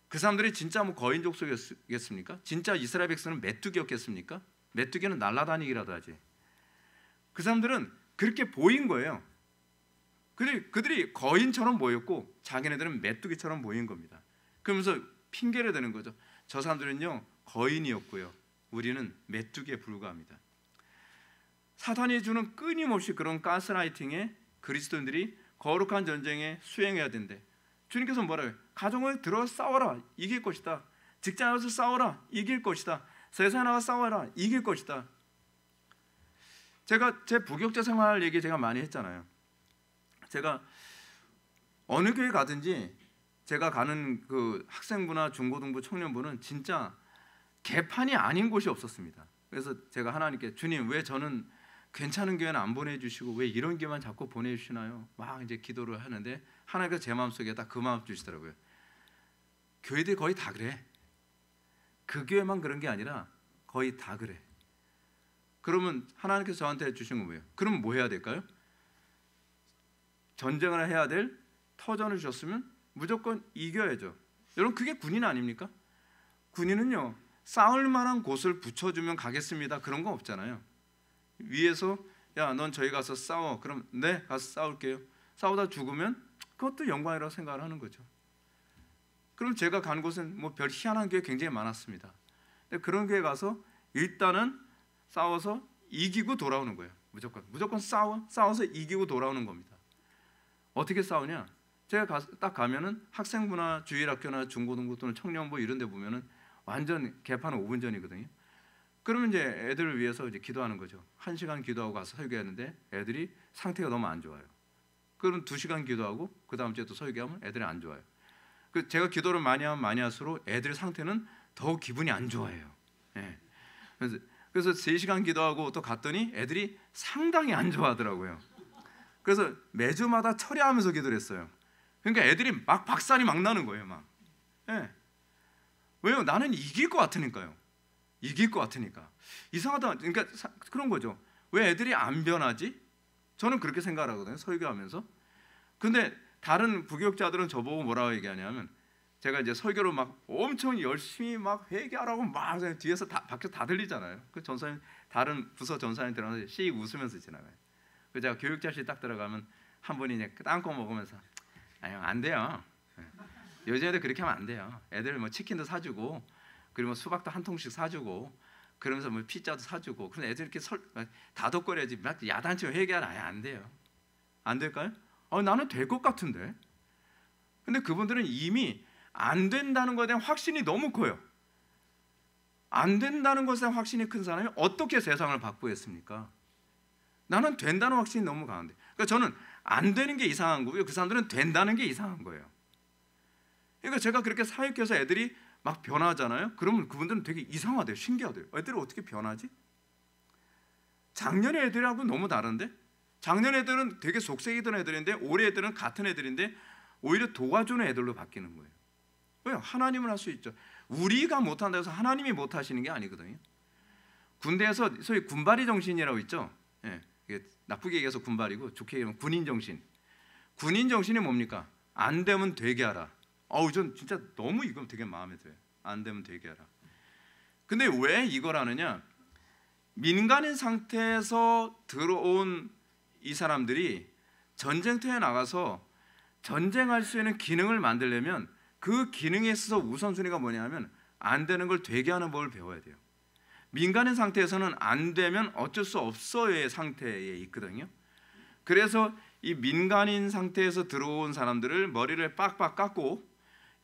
그 사람들이 진짜 뭐 거인 족속이었겠습니까? 진짜 이스라엘 백성은 메뚜기였겠습니까? 메뚜기는 날아다니기라도 하지. 그 사람들은 그렇게 보인 거예요. 그들이 거인처럼 보였고 자기네들은 메뚜기처럼 보인 겁니다. 그러면서 핑계를 대는 거죠. 저 사람들은요 거인이었고요, 우리는 메뚜기에 불과합니다. 사탄이 주는 끊임없이 그런 가스라이팅에 그리스도인들이 거룩한 전쟁에 수행해야 된대. 주님께서 뭐라고요? 가정을 들어 싸워라, 이길 것이다. 직장에 가서 싸워라, 이길 것이다. 세상에 나가 싸워라, 이길 것이다. 제가 제 부교육자 생활 얘기 제가 많이 했잖아요. 제가 어느 교회 가든지 제가 가는 그 학생부나 중고등부 청년부는 진짜 개판이 아닌 곳이 없었습니다. 그래서 제가 하나님께, 주님 왜 저는 괜찮은 교회는 안 보내주시고 왜 이런 교회만 자꾸 보내주시나요? 막 이제 기도를 하는데 하나님께서 제 마음속에 딱 그 마음 주시더라고요. 교회들이 거의 다 그래. 그 교회만 그런 게 아니라 거의 다 그래. 그러면 하나님께서 저한테 주신 건 뭐예요? 그럼 뭐 해야 될까요? 전쟁을 해야 될 터전을 주셨으면 무조건 이겨야죠. 여러분 그게 군인 아닙니까? 군인은요 싸울 만한 곳을 붙여주면 가겠습니다, 그런 거 없잖아요. 위에서 야 넌 저희 가서 싸워, 그럼 네 가서 싸울게요. 싸우다 죽으면 그것도 영광이라고 생각을 하는 거죠. 그럼 제가 간 곳은 뭐 별 희한한 교회 굉장히 많았습니다. 근데 그런 교회 가서 일단은 싸워서 이기고 돌아오는 거예요. 무조건 싸워서 이기고 돌아오는 겁니다. 어떻게 싸우냐? 제가 딱 가면은 학생부나 주일학교나 중고등부 또는 청년부 이런 데 보면은 완전 개판 5분 전이거든요. 그러면 이제 애들을 위해서 이제 기도하는 거죠. 1시간 기도하고 가서 설교했는데 애들이 상태가 너무 안 좋아요. 그럼 2시간 기도하고 그 다음 주에 또 설교하면 애들이 안 좋아요. 제가 기도를 많이 하면 많이 할수록 애들 상태는 더 기분이 안 좋아해요. 예. 그래서 3시간 기도하고 또 갔더니 애들이 상당히 안 좋아하더라고요. 그래서 매주마다 철야하면서 기도를 했어요. 그러니까 애들이 막 박살이 막 나는 거예요, 막. 예. 왜요? 나는 이길 것 같으니까요. 이길 것 같으니까. 이상하다. 그러니까 그런 거죠. 왜 애들이 안 변하지? 저는 그렇게 생각을 하거든요, 설교하면서. 근데 다른 부교육자들은 저보고 뭐라고 얘기하냐면, 제가 이제 설교를 막 엄청 열심히 막 회개하라고 막 뒤에서 밖에서 다 들리잖아요. 그 전사님, 다른 부서 전사님 들어가서 씩 웃으면서 지나가요. 그 제가 교육자실 딱 들어가면 한 분이 이제 땅콩 먹으면서 아유 안 돼요. 요즘 애들 그렇게 하면 안 돼요. 애들 뭐 치킨도 사주고 그리고 수박도 한 통씩 사주고 그러면서 뭐 피자도 사주고 그런 애들 이렇게 다독거려야지 막 야단치고 회개하라. 아예 안 돼요. 안 될까요? 나는 될 것 같은데. 근데 그분들은 이미 안 된다는 것에 대한 확신이 너무 커요. 안 된다는 것에 대한 확신이 큰 사람이 어떻게 세상을 바꾸겠습니까? 나는 된다는 확신이 너무 강한데. 그러니까 저는 안 되는 게 이상한 거고요, 그 사람들은 된다는 게 이상한 거예요. 그러니까 제가 그렇게 사역해서 애들이 막 변하잖아요. 그러면 그분들은 되게 이상하대요, 신기하대요. 애들이 어떻게 변하지? 작년에 애들하고 너무 다른데? 작년 애들은 되게 속색이던 애들인데 올해 애들은 같은 애들인데 오히려 도와주는 애들로 바뀌는 거예요. 왜요? 하나님은 할 수 있죠. 우리가 못한다고 해서 하나님이 못하시는 게 아니거든요. 군대에서 소위 군발이 정신이라고 있죠. 예, 이게 나쁘게 얘기해서 군발이고 좋게 얘기하면 군인 정신. 군인 정신이 뭡니까? 안 되면 되게 하라. 전 진짜 너무 이거 되게 마음에 들어요. 안 되면 되게 하라. 근데 왜 이걸 하느냐? 민간인 상태에서 들어온 이 사람들이 전쟁터에 나가서 전쟁할 수 있는 기능을 만들려면 그 기능에 있어서 우선순위가 뭐냐면 안 되는 걸 되게 하는 법을 배워야 돼요. 민간인 상태에서는 안 되면 어쩔 수 없어의 상태에 있거든요. 그래서 이 민간인 상태에서 들어온 사람들을 머리를 빡빡 깎고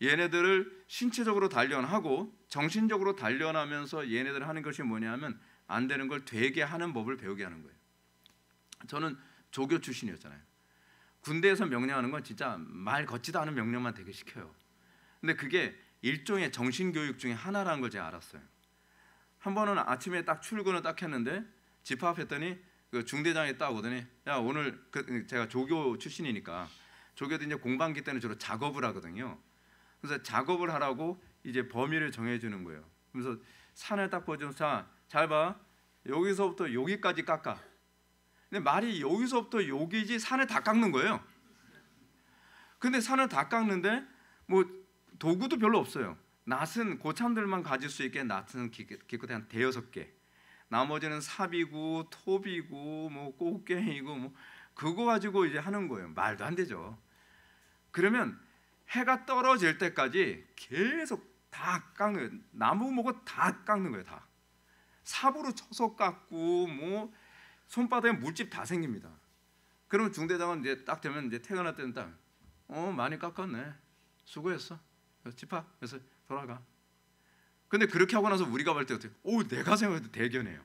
얘네들을 신체적으로 단련하고 정신적으로 단련하면서 얘네들 하는 것이 뭐냐면 안 되는 걸 되게 하는 법을 배우게 하는 거예요. 저는 조교 출신이었잖아요. 군대에서 명령하는 건 진짜 말 걷지도 않은 명령만 되게 시켜요. 근데 그게 일종의 정신교육 중에 하나라는 걸 제가 알았어요. 한 번은 아침에 딱 출근을 딱 했는데 집합했더니 그 중대장이 딱 오더니 야 오늘 제가 조교 출신이니까 조교도 이제 공방기 때는 주로 작업을 하거든요. 그래서 작업을 하라고 이제 범위를 정해주는 거예요. 그래서 산을 딱 보여주면서 자, 잘 봐. 여기서부터 여기까지 깎아. 근데 말이 여기서부터 여기지 산을 다 깎는 거예요. 근데 산을 다 깎는데 뭐 도구도 별로 없어요. 낫은 고참들만 가질 수 있게 낫은 기껏해 한 대여섯 개. 나머지는 삽이고 톱이고 뭐 꽃게이고 뭐 그거 가지고 이제 하는 거예요. 말도 안 되죠. 그러면 해가 떨어질 때까지 계속 다 깎는 거예요. 나무 뭐고 다 깎는 거예요. 다 삽으로 쳐서 깎고 뭐 손바닥에 물집 다 생깁니다. 그러면 중대장은 이제 딱 되면 이제 퇴근할 때는 딱 많이 깎았네. 수고했어. 집합. 그래서 돌아가. 근데 그렇게 하고 나서 우리가 볼 때 어떻게? 내가 생각해도 대견해요.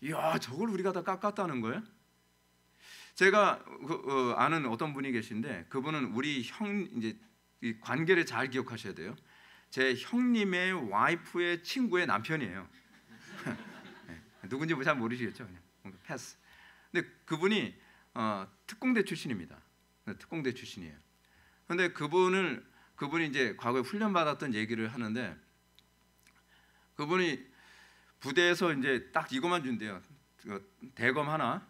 이야, 저걸 우리가 다 깎았다는 거예요? 제가 아는 어떤 분이 계신데 그분은 우리 형 이제 이 관계를 잘 기억하셔야 돼요. 제 형님의 와이프의 친구의 남편이에요. 누군지 잘 모르시겠죠? 그냥 패스. 근데 그분이 특공대 출신입니다. 특공대 출신이에요. 근데 그분이 이제 과거에 훈련 받았던 얘기를 하는데 그분이 부대에서 이제 딱 이것만 준대요. 대검 하나,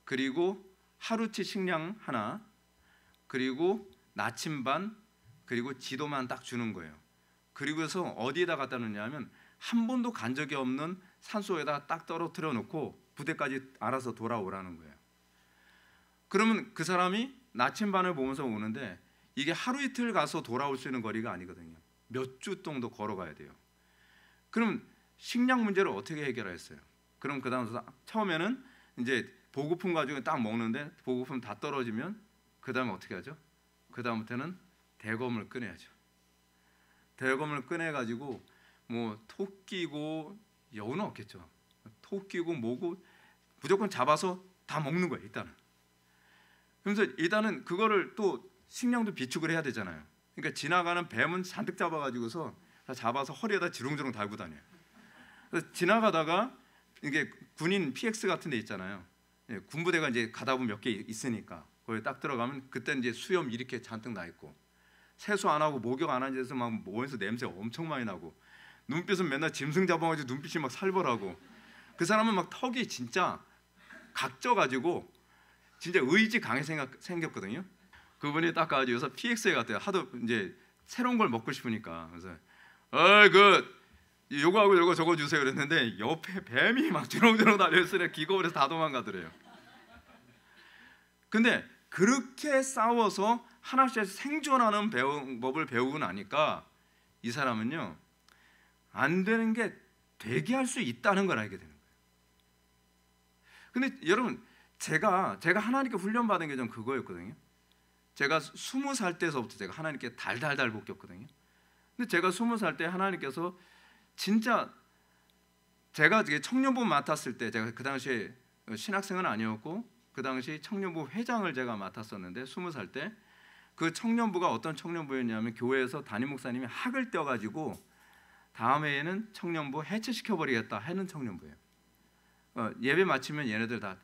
그리고 하루치 식량 하나, 그리고 나침반, 그리고 지도만 딱 주는 거예요. 그리고서 어디에다 갖다 놓냐면 한 번도 간 적이 없는 산소에다 딱 떨어뜨려 놓고 부대까지 알아서 돌아오라는 거예요. 그러면 그 사람이 나침반을 보면서 오는데 이게 하루 이틀 가서 돌아올 수 있는 거리가 아니거든요. 몇 주 정도 걸어가야 돼요. 그럼 식량 문제를 어떻게 해결했어요? 그럼 그다음서 처음에는 이제 보급품 가지고 딱 먹는데 보급품 다 떨어지면 그다음에 어떻게 하죠? 그다음부터는 대검을 꺼내야죠. 대검을 꺼내 가지고 뭐 토끼고 여우는 없겠죠. 토끼고 뭐고 무조건 잡아서 다 먹는 거예요. 일단은. 그래서 일단은 그거를 또 식량도 비축을 해야 되잖아요. 그러니까 지나가는 뱀은 잔뜩 잡아가지고서 다 잡아서 허리에다 지롱지롱 달고 다녀요. 그래서 지나가다가 이게 군인 PX 같은 데 있잖아요. 군부대가 이제 가다 보면 몇 개 있으니까 거기 딱 들어가면 그때 이제 수염 이렇게 잔뜩 나 있고 세수 안 하고 목욕 안 한 데서 막 몸에서 냄새 엄청 많이 나고 눈빛은 맨날 짐승 잡아가지고 눈빛이 막 살벌하고 그 사람은 막 턱이 진짜 각져가지고 진짜 의지 강하게 생겼거든요. 그분이 딱 가지고서 PX에 갔대요. 하도 이제 새로운 걸 먹고 싶으니까. 그래서 요거하고 요거 적어 주세요 그랬는데 옆에 뱀이 막 주렁주렁 달려있으니 기겁을 해서 다 도망가더래요. 근데 그렇게 싸워서 하나씩 생존하는 법을 배우고 나니까 이 사람은요 안 되는 게 되게 할 수 있다는 걸 알게 되는 거예요. 근데 여러분 제가 하나님께 훈련받은 게 좀 그거였거든요. 제가 20살 때서부터 제가 하나님께 달달달 볶였거든요. 근데 제가 20살 때 하나님께서 진짜 제가 청년부 맡았을 때 제가 그 당시에 신학생은 아니었고 그 당시 청년부 회장을 제가 맡았었는데 20살 때 그 청년부가 어떤 청년부였냐면 교회에서 담임 목사님이 학을 떼어가지고 다음 해에는 청년부 해체시켜버리겠다 하는 청년부예요. 예배 마치면 얘네들 다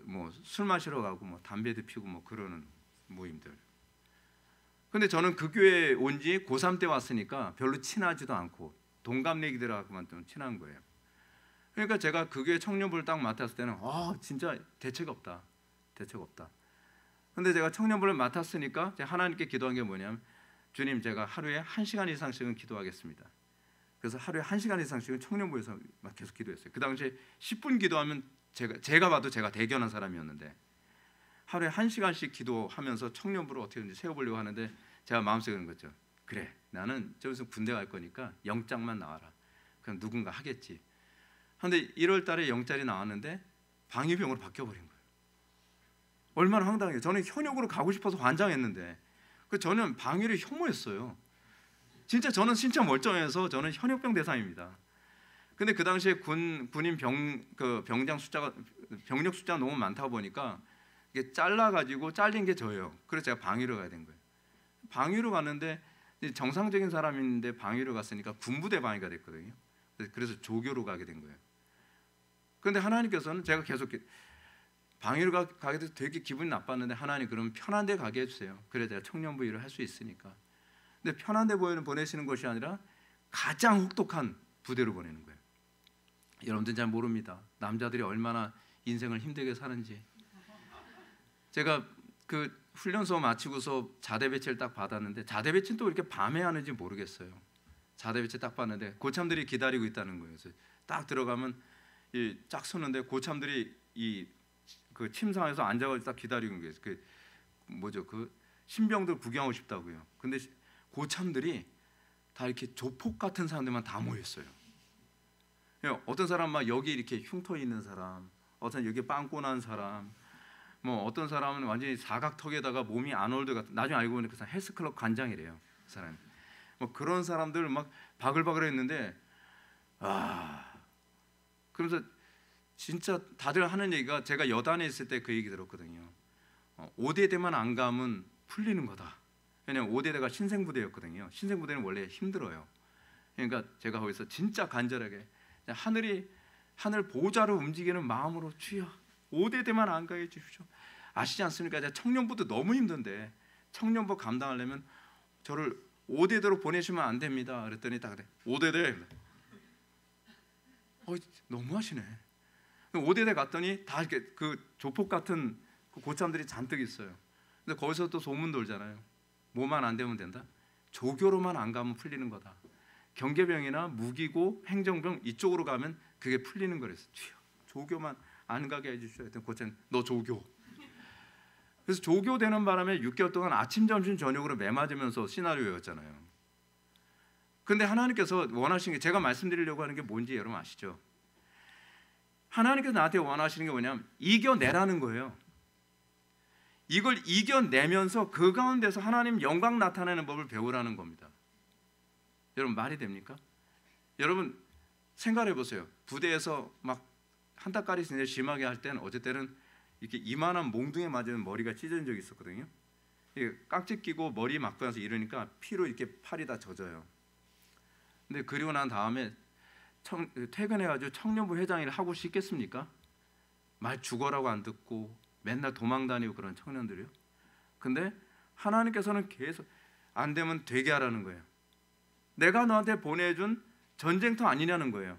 뭐 술 마시러 가고 뭐 담배도 피우고 뭐 그러는 모임들. 근데 저는 그 교회에 온 지 고3 때 왔으니까 별로 친하지도 않고 동갑내기들하고만 좀 친한 거예요. 그러니까 제가 그 교회 청년부를 딱 맡았을 때는 진짜 대책 없다. 대책 없다. 근데 제가 청년부를 맡았으니까 제가 하나님께 기도한 게 뭐냐면 주님 제가 하루에 1시간 이상씩은 기도하겠습니다. 그래서 하루에 1시간 이상씩은 청년부에서 막 계속 기도했어요. 그 당시에 10분 기도하면 제가 봐도 제가 대견한 사람이었는데 하루에 1시간씩 기도하면서 청년부를 어떻게든지 세워보려고 하는데 제가 마음속에 그런 거죠. 그래 나는 저기서 군대 갈 거니까 영장만 나와라. 그럼 누군가 하겠지. 그런데 1월 달에 영장이 나왔는데 방위병으로 바뀌어버린 거예요. 얼마나 황당해요. 저는 현역으로 가고 싶어서 환장했는데 저는 방위를 혐오했어요. 진짜 저는 진짜 멀쩡해서 저는 현역병 대상입니다. 근데 그 당시에 군인 병장 숫자가 병력 숫자가 너무 많다 보니까 이게 잘라가지고 잘린 게 저예요. 그래서 제가 방위로 가야 된 거예요. 방위로 갔는데 정상적인 사람인데 방위로 갔으니까 군부대 방위가 됐거든요. 그래서 조교로 가게 된 거예요. 그런데 하나님께서는 제가 계속 방위로 가게 돼서 되게 기분이 나빴는데 하나님 그러면 편한 데 가게 해주세요. 그래 제가 청년부 일을 할 수 있으니까. 근데 편한 데 보내시는 것이 아니라 가장 혹독한 부대로 보내는 거예요. 여러분들 잘 모릅니다. 남자들이 얼마나 인생을 힘들게 사는지. 제가 그 훈련소 마치고서 자대 배치를 딱 받았는데 자대 배치는 또 이렇게 밤에 하는지 모르겠어요. 자대 배치 딱 봤는데 고참들이 기다리고 있다는 거예요. 그래서 딱 들어가면 딱 섰는데 고참들이 그 침상에서 앉아가지고 딱 기다리고 있는 거예요. 그 뭐죠? 그 신병들 구경하고 싶다고요. 근데 고참들이 다 이렇게 조폭 같은 사람들만 다 모였어요. 어떤 사람 막 여기 이렇게 흉터 있는 사람, 어떤 여기 빵꾸 난 사람, 뭐 어떤 사람은 완전히 사각턱에다가 몸이 아놀드 같은. 나중에 알고 보니까 그 사람 헬스클럽 관장이래요. 그 사람. 뭐 그런 사람들 막 바글바글했는데 그러면서 진짜 다들 하는 얘기가 제가 여단에 있을 때 그 얘기 들었거든요. 5대대만 안 가면 풀리는 거다. 왜냐면 5대대가 신생부대였거든요. 신생부대는 원래 힘들어요. 그러니까 제가 거기서 진짜 간절하게 하늘 보호자로 움직이는 마음으로 주여 5대대만 안 가게 해주십시오. 아시지 않습니까? 제가 청년부도 너무 힘든데 청년부 감당하려면 저를 5대대로 보내시면 안 됩니다. 그랬더니 딱 그래 5대대. 너무하시네. 5대대 갔더니 다 이렇게 그 조폭 같은 그 고참들이 잔뜩 있어요. 근데 거기서 또 소문 돌잖아요. 뭐만 안 되면 된다. 조교로만 안 가면 풀리는 거다. 경계병이나 무기고 행정병 이쪽으로 가면 그게 풀리는 거랬어요. 조교만 안 가게 해주시오. 했더니 고참 너 조교. 그래서 조교 되는 바람에 6개월 동안 아침, 점심, 저녁으로 매 맞으면서 시나리오 외웠잖아요. 근데 하나님께서 원하시는 게 제가 말씀드리려고 하는 게 뭔지 여러분 아시죠? 하나님께서 나한테 원하시는 게 뭐냐면 이겨내라는 거예요. 이걸 이겨내면서 그 가운데서 하나님 영광 나타내는 법을 배우라는 겁니다. 여러분 말이 됩니까? 여러분 생각해 보세요. 부대에서 막 한따까리 진짜 심하게 할 때는 어쩔 때는 이렇게 이만한 몽둥이에 맞으면 머리가 찢어진 적이 있었거든요. 깍지 끼고 머리 맞고 나서 이러니까 피로 이렇게 팔이 다 젖어요. 근데 그리고 난 다음에 퇴근해가지고 청년부 회장일 하고 싶겠습니까? 말 죽어라고 안 듣고 맨날 도망다니고 그런 청년들이요. 근데 하나님께서는 계속 안 되면 되게 하라는 거예요. 내가 너한테 보내준 전쟁터 아니냐는 거예요.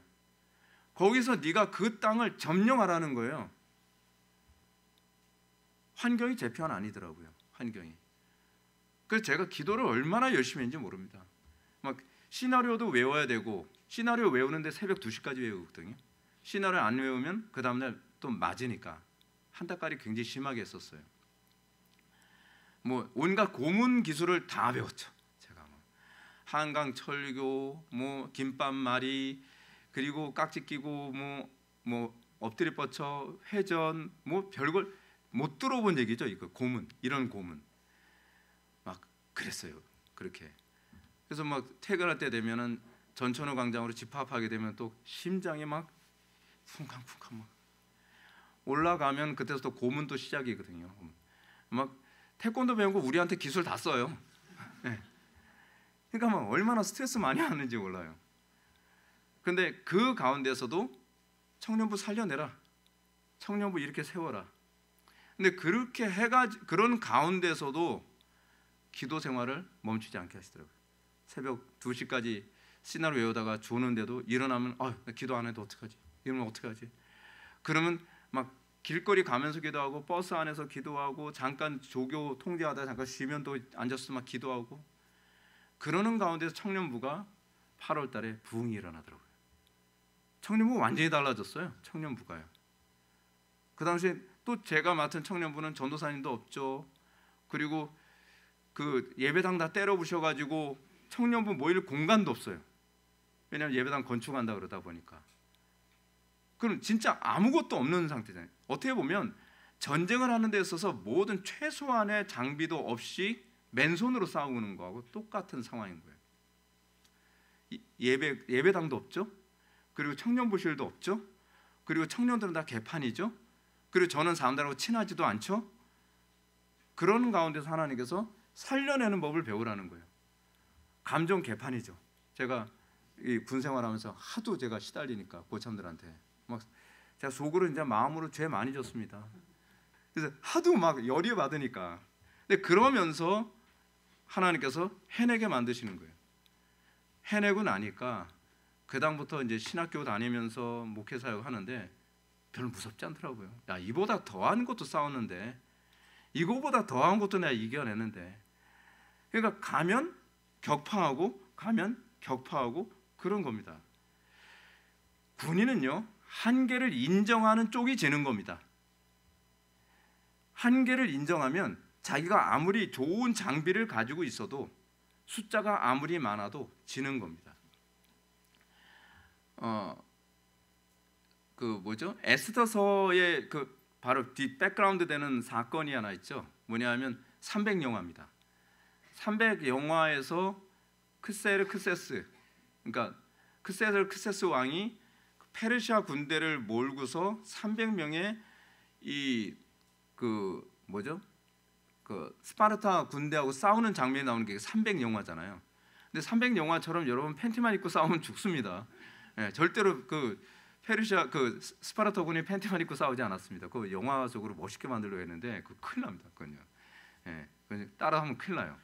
거기서 네가 그 땅을 점령하라는 거예요. 환경이 제 편 아니더라고요. 환경이. 그래서 제가 기도를 얼마나 열심히 했는지 모릅니다. 막 시나리오도 외워야 되고 시나리오 외우는데 새벽 2시까지 외우거든요. 시나리오 안 외우면 그 다음날 또 맞으니까 한따까리 굉장히 심하게 했었어요. 뭐 온갖 고문 기술을 다 배웠죠. 제가 한강 철교, 뭐 김밥말이, 그리고 깍지 끼고 뭐 엎드려 뻗쳐 회전, 뭐 별걸 못 들어본 얘기죠. 이거 고문, 이런 고문 막 그랬어요. 그렇게. 그래서 막 퇴근할 때 되면은 전천후 광장으로 집합하게 되면 또 심장이 막 쿵쾅쿵쾅 막 올라가면 그때부터 고문도 시작이거든요. 막 태권도 배운 거 우리한테 기술 다 써요. 네. 그러니까 막 얼마나 스트레스 많이 하는지 몰라요. 근데 그 가운데서도 청년부 살려내라. 청년부 이렇게 세워라. 근데 그렇게 그런 가운데서도 기도 생활을 멈추지 않게 하시더라고요. 새벽 2시까지 시나리오 외우다가 조는데도 일어나면 기도 안 해도 어떡하지? 이러면 어떡하지? 그러면 막 길거리 가면서 기도하고 버스 안에서 기도하고 잠깐 조교 통제하다 잠깐 쉬면 또 앉아서 막 기도하고 그러는 가운데서 청년부가 8월 달에 부흥이 일어나더라고요. 청년부가 완전히 달라졌어요. 청년부가요. 그 당시에 또 제가 맡은 청년부는 전도사님도 없죠. 그리고 그 예배당 다 때려 부셔가지고 청년부 모일 공간도 없어요. 왜냐하면 예배당 건축한다 그러다 보니까. 그럼 진짜 아무것도 없는 상태잖아요. 어떻게 보면 전쟁을 하는 데 있어서 모든 최소한의 장비도 없이 맨손으로 싸우는 거하고 똑같은 상황인 거예요. 예배당도 없죠. 그리고 청년부실도 없죠. 그리고 청년들은 다 개판이죠. 그리고 저는 사람들하고 친하지도 않죠. 그런 가운데서 하나님께서 살려내는 법을 배우라는 거예요. 감정 개판이죠. 제가 이 군 생활하면서 하도 제가 시달리니까 고참들한테 막 제가 속으로 이제 마음으로 죄 많이 졌습니다. 그래서 하도 막 열이 받으니까. 근데 그러면서 하나님께서 해내게 만드시는 거예요. 해내고 나니까 그 다음부터 이제 신학교 다니면서 목회 사역 하는데 별로 무섭지 않더라고요. 야, 이보다 더한 것도 싸웠는데, 이거보다 더한 것도 내가 이겨내는데. 그러니까 가면 격파하고 가면 격파하고 그런 겁니다. 군인은요, 한계를 인정하는 쪽이 지는 겁니다. 한계를 인정하면 자기가 아무리 좋은 장비를 가지고 있어도, 숫자가 아무리 많아도 지는 겁니다. 에스더서의 바로 뒷 백그라운드 되는 사건이 하나 있죠. 뭐냐면 300영화입니다. 300영화에서 크세르크세스, 그러니까 크세르크세스 왕이 페르시아 군대를 몰고서 300명의 스파르타 군대하고 싸우는 장면이 나오는 게 300영화잖아요. 근데 300영화처럼 여러분 팬티만 입고 싸우면 죽습니다. 예, 절대로 페르시아 스파르타군이 팬티만 입고 싸우지 않았습니다. 그 영화 속으로 멋있게 만들려고 했는데 큰일 납니다. 그건요. 예, 따라하면 큰일 나요.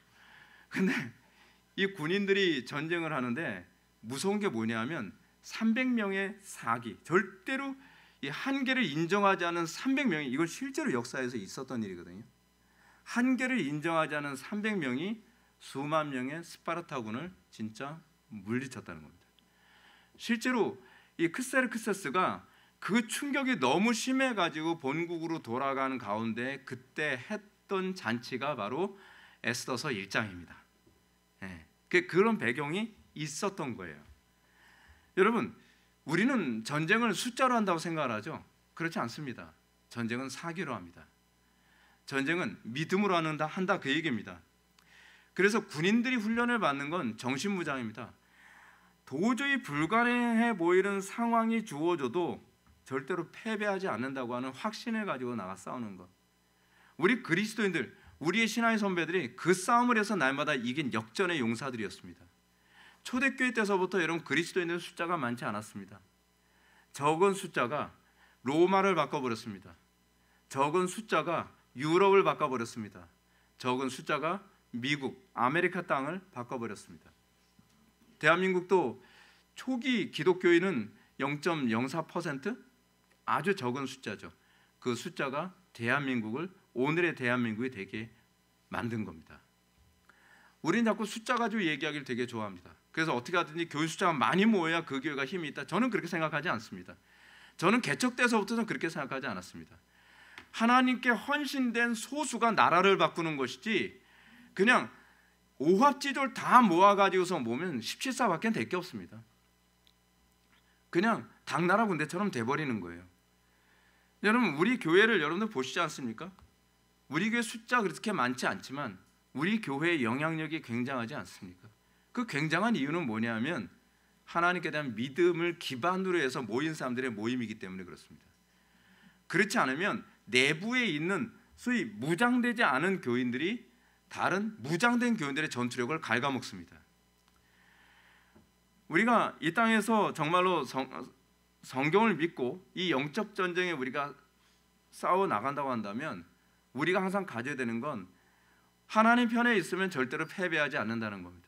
근데 이 군인들이 전쟁을 하는데 무서운 게 뭐냐면 300명의 사기, 절대로 이 한계를 인정하지 않은 300명이, 이건 실제로 역사에서 있었던 일이거든요. 한계를 인정하지 않은 300명이 수만 명의 스파르타군을 진짜 물리쳤다는 겁니다. 실제로 이 크세르크세스가 그 충격이 너무 심해가지고 본국으로 돌아가는 가운데 그때 했던 잔치가 바로 에스더서 1장입니다. 예, 그런 배경이 있었던 거예요. 여러분, 우리는 전쟁을 숫자로 한다고 생각을 하죠. 그렇지 않습니다. 전쟁은 사기로 합니다. 전쟁은 믿음으로 한다 그 얘기입니다. 그래서 군인들이 훈련을 받는 건 정신무장입니다. 도저히 불가능해 보이는 상황이 주어져도 절대로 패배하지 않는다고 하는 확신을 가지고 나가 싸우는 것. 우리 그리스도인들, 우리의 신앙의 선배들이 그 싸움을 해서 날마다 이긴 역전의 용사들이었습니다. 초대교회 때서부터 여러분 그리스도인들 숫자가 많지 않았습니다. 적은 숫자가 로마를 바꿔버렸습니다. 적은 숫자가 유럽을 바꿔버렸습니다. 적은 숫자가 미국, 아메리카 땅을 바꿔버렸습니다. 대한민국도 초기 기독교인은 0.04%, 아주 적은 숫자죠. 그 숫자가 대한민국을, 오늘의 대한민국이 되게 만든 겁니다. 우리는 자꾸 숫자 가지고 얘기하기를 되게 좋아합니다. 그래서 어떻게 하든지 교인 숫자가 많이 모여야 그 교회가 힘이 있다. 저는 그렇게 생각하지 않습니다. 저는 개척때서부터는 그렇게 생각하지 않았습니다. 하나님께 헌신된 소수가 나라를 바꾸는 것이지, 그냥 오합지졸 다 모아가지고서 모으면 17사밖에 될 게 없습니다. 그냥 당나라 군대처럼 돼버리는 거예요. 여러분, 우리 교회를 여러분들 보시지 않습니까? 우리 교회 숫자 그렇게 많지 않지만 우리 교회의 영향력이 굉장하지 않습니까? 그 굉장한 이유는 뭐냐면 하나님께 대한 믿음을 기반으로 해서 모인 사람들의 모임이기 때문에 그렇습니다. 그렇지 않으면 내부에 있는 소위 무장되지 않은 교인들이 다른 무장된 교인들의 전투력을 갉아먹습니다. 우리가 이 땅에서 정말로 성경을 믿고 이 영적 전쟁에 우리가 싸워 나간다고 한다면 우리가 항상 가져야 되는 건 하나님 편에 있으면 절대로 패배하지 않는다는 겁니다.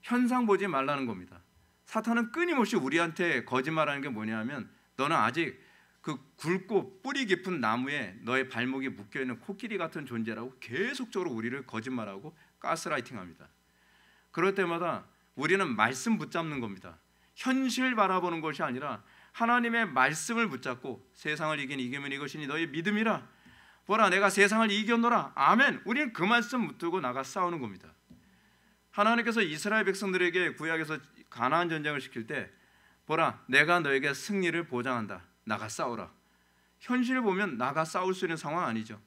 현상 보지 말라는 겁니다. 사탄은 끊임없이 우리한테 거짓말하는 게 뭐냐면 너는 아직 그 굵고 뿌리 깊은 나무에 너의 발목이 묶여있는 코끼리 같은 존재라고 계속적으로 우리를 거짓말하고 가스라이팅합니다. 그럴 때마다 우리는 말씀 붙잡는 겁니다. 현실 바라보는 것이 아니라 하나님의 말씀을 붙잡고 세상을 이기면 이것이니 너의 믿음이라. 보라, 내가 세상을 이겼노라. 아멘. 우리는 그 말씀 붙들고 나가 싸우는 겁니다. 하나님께서 이스라엘 백성들에게 구약에서 가나안 전쟁을 시킬 때 보라, 내가 너에게 승리를 보장한다. 나가 싸우라. 현실을 보면 나가 싸울 수 있는 상황 아니죠.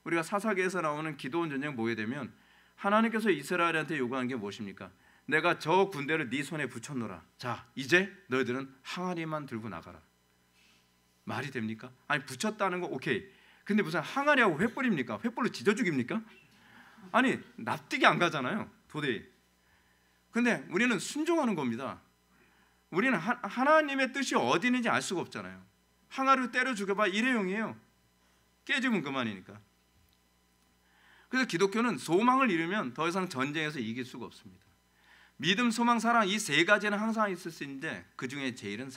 우리가 사사기에서 나오는 기드온 전쟁 보게 되면 하나님께서 이스라엘한테 요구한 게 무엇입니까? 내가 저 군대를 네 손에 붙였노라. 자, 이제 너희들은 항아리만 들고 나가라. 말이 됩니까? 아니, 붙였다는 거 오케이. 근데 무슨 항아리하고 횃불입니까? 횃불로 지져 죽입니까? 아니, 납득이 안 가잖아요, 도저히. 근데 우리는 순종하는 겁니다. 우리는 하나님의 뜻이 어디 있는지 알 수가 없잖아요. 항아리로 때려 죽여봐 일회용이에요. 깨지면 그만이니까. 그래서 기독교는 소망을 잃으면 더 이상 전쟁에서 이길 수가 없습니다. 믿음, 소망, 사랑 이 세 가지는 항상 있을 수 있는데 그 중에 제일은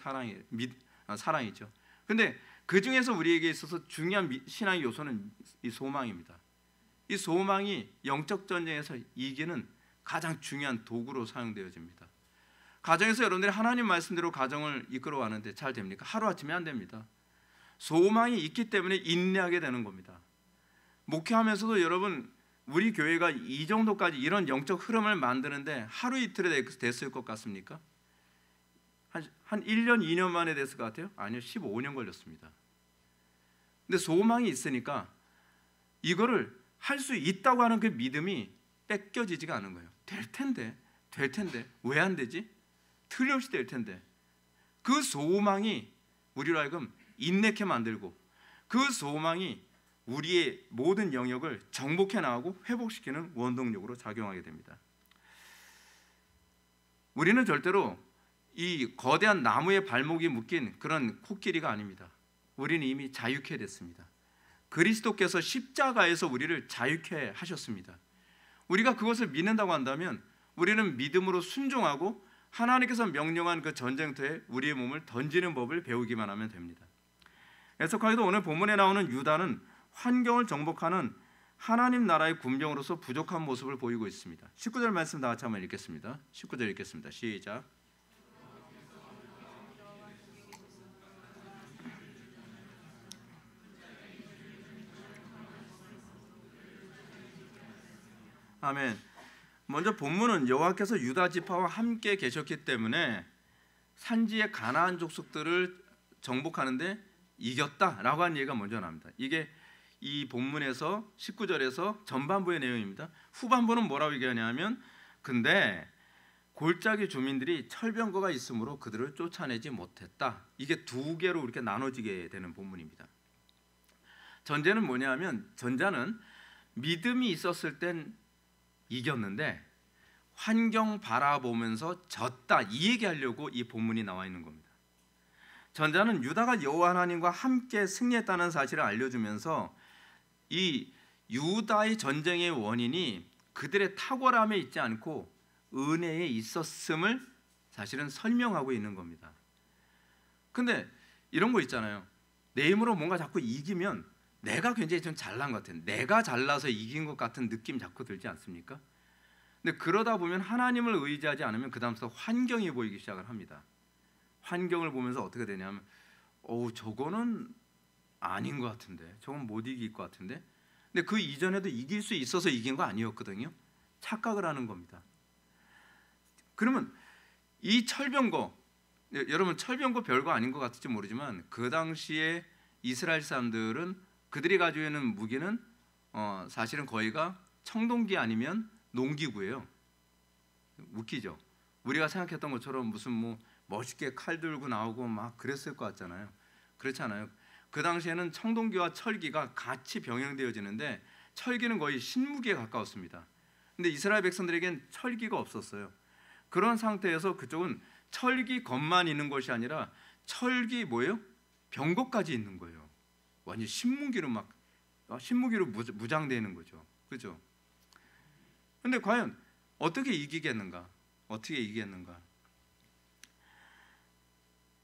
사랑이죠. 근데 그 중에서 우리에게 있어서 중요한 신앙의 요소는 이 소망입니다. 이 소망이 영적 전쟁에서 이기는 가장 중요한 도구로 사용되어집니다. 가정에서 여러분들이 하나님 말씀대로 가정을 이끌어가는데 잘 됩니까? 하루아침에 안 됩니다. 소망이 있기 때문에 인내하게 되는 겁니다. 목회하면서도 여러분 우리 교회가 이 정도까지 이런 영적 흐름을 만드는데 하루 이틀에 됐을 것 같습니까? 한 1년, 2년 만에 됐을 것 같아요? 아니요, 15년 걸렸습니다. 근데 소망이 있으니까 이거를 할 수 있다고 하는 그 믿음이 뺏겨지지가 않은 거예요. 될 텐데 왜 안 되지? 틀림없이 될 텐데. 그 소망이 우리로 하여금 인내케 만들고 그 소망이 우리의 모든 영역을 정복해 나가고 회복시키는 원동력으로 작용하게 됩니다. 우리는 절대로 이 거대한 나무에 발목이 묶인 그런 코끼리가 아닙니다. 우리는 이미 자유케 됐습니다. 그리스도께서 십자가에서 우리를 자유케 하셨습니다. 우리가 그것을 믿는다고 한다면 우리는 믿음으로 순종하고 하나님께서 명령한 그 전쟁터에 우리의 몸을 던지는 법을 배우기만 하면 됩니다. 애석하게도 오늘 본문에 나오는 유다는 환경을 정복하는 하나님 나라의 군병으로서 부족한 모습을 보이고 있습니다. 19절 말씀 다 같이 한번 읽겠습니다. 19절 읽겠습니다. 시작. 아멘. 먼저 본문은 여호와께서 유다 지파와 함께 계셨기 때문에 산지의 가나안 족속들을 정복하는데 이겼다라고 하는 얘기가 먼저 나옵니다. 이게 이 본문에서 19절에서 전반부의 내용입니다. 후반부는 뭐라고 얘기하냐면 근데 골짜기 주민들이 철병거가 있으므로 그들을 쫓아내지 못했다. 이게 두 개로 이렇게 나눠지게 되는 본문입니다. 전제는 뭐냐면 전자는 믿음이 있었을 땐 이겼는데 환경 바라보면서 졌다 이 얘기하려고 이 본문이 나와 있는 겁니다. 전자는 유다가 여호와 하나님과 함께 승리했다는 사실을 알려주면서 이 유다의 전쟁의 원인이 그들의 탁월함에 있지 않고 은혜에 있었음을 사실은 설명하고 있는 겁니다. 근데 이런 거 있잖아요. 내 힘으로 뭔가 자꾸 이기면 내가 굉장히 좀 잘난 것 같은, 내가 잘나서 이긴 것 같은 느낌 자꾸 들지 않습니까? 근데 그러다 보면 하나님을 의지하지 않으면 그 다음부터 환경이 보이기 시작을 합니다. 환경을 보면서 어떻게 되냐면 저거는 아닌 것 같은데, 저건 못 이길 것 같은데. 근데 그 이전에도 이길 수 있어서 이긴 거 아니었거든요. 착각을 하는 겁니다. 그러면 이 철병거, 여러분 철병거 별거 아닌 것 같을지 모르지만 그 당시에 이스라엘 사람들은 그들이 가지고 있는 무기는 사실은 거의가 청동기 아니면 농기구예요. 웃기죠. 우리가 생각했던 것처럼 무슨 뭐 멋있게 칼 들고 나오고 막 그랬을 것 같잖아요. 그렇지 않아요. 그 당시에는 청동기와 철기가 같이 병행되어지는데 철기는 거의 신무기에 가까웠습니다. 근데 이스라엘 백성들에겐 철기가 없었어요. 그런 상태에서 그쪽은 철기 것만 있는 것이 아니라 철기 뭐예요? 병거까지 있는 거예요. 완전 신무기로 무장되는 거죠. 그죠? 근데 과연 어떻게 이기겠는가? 어떻게 이기겠는가?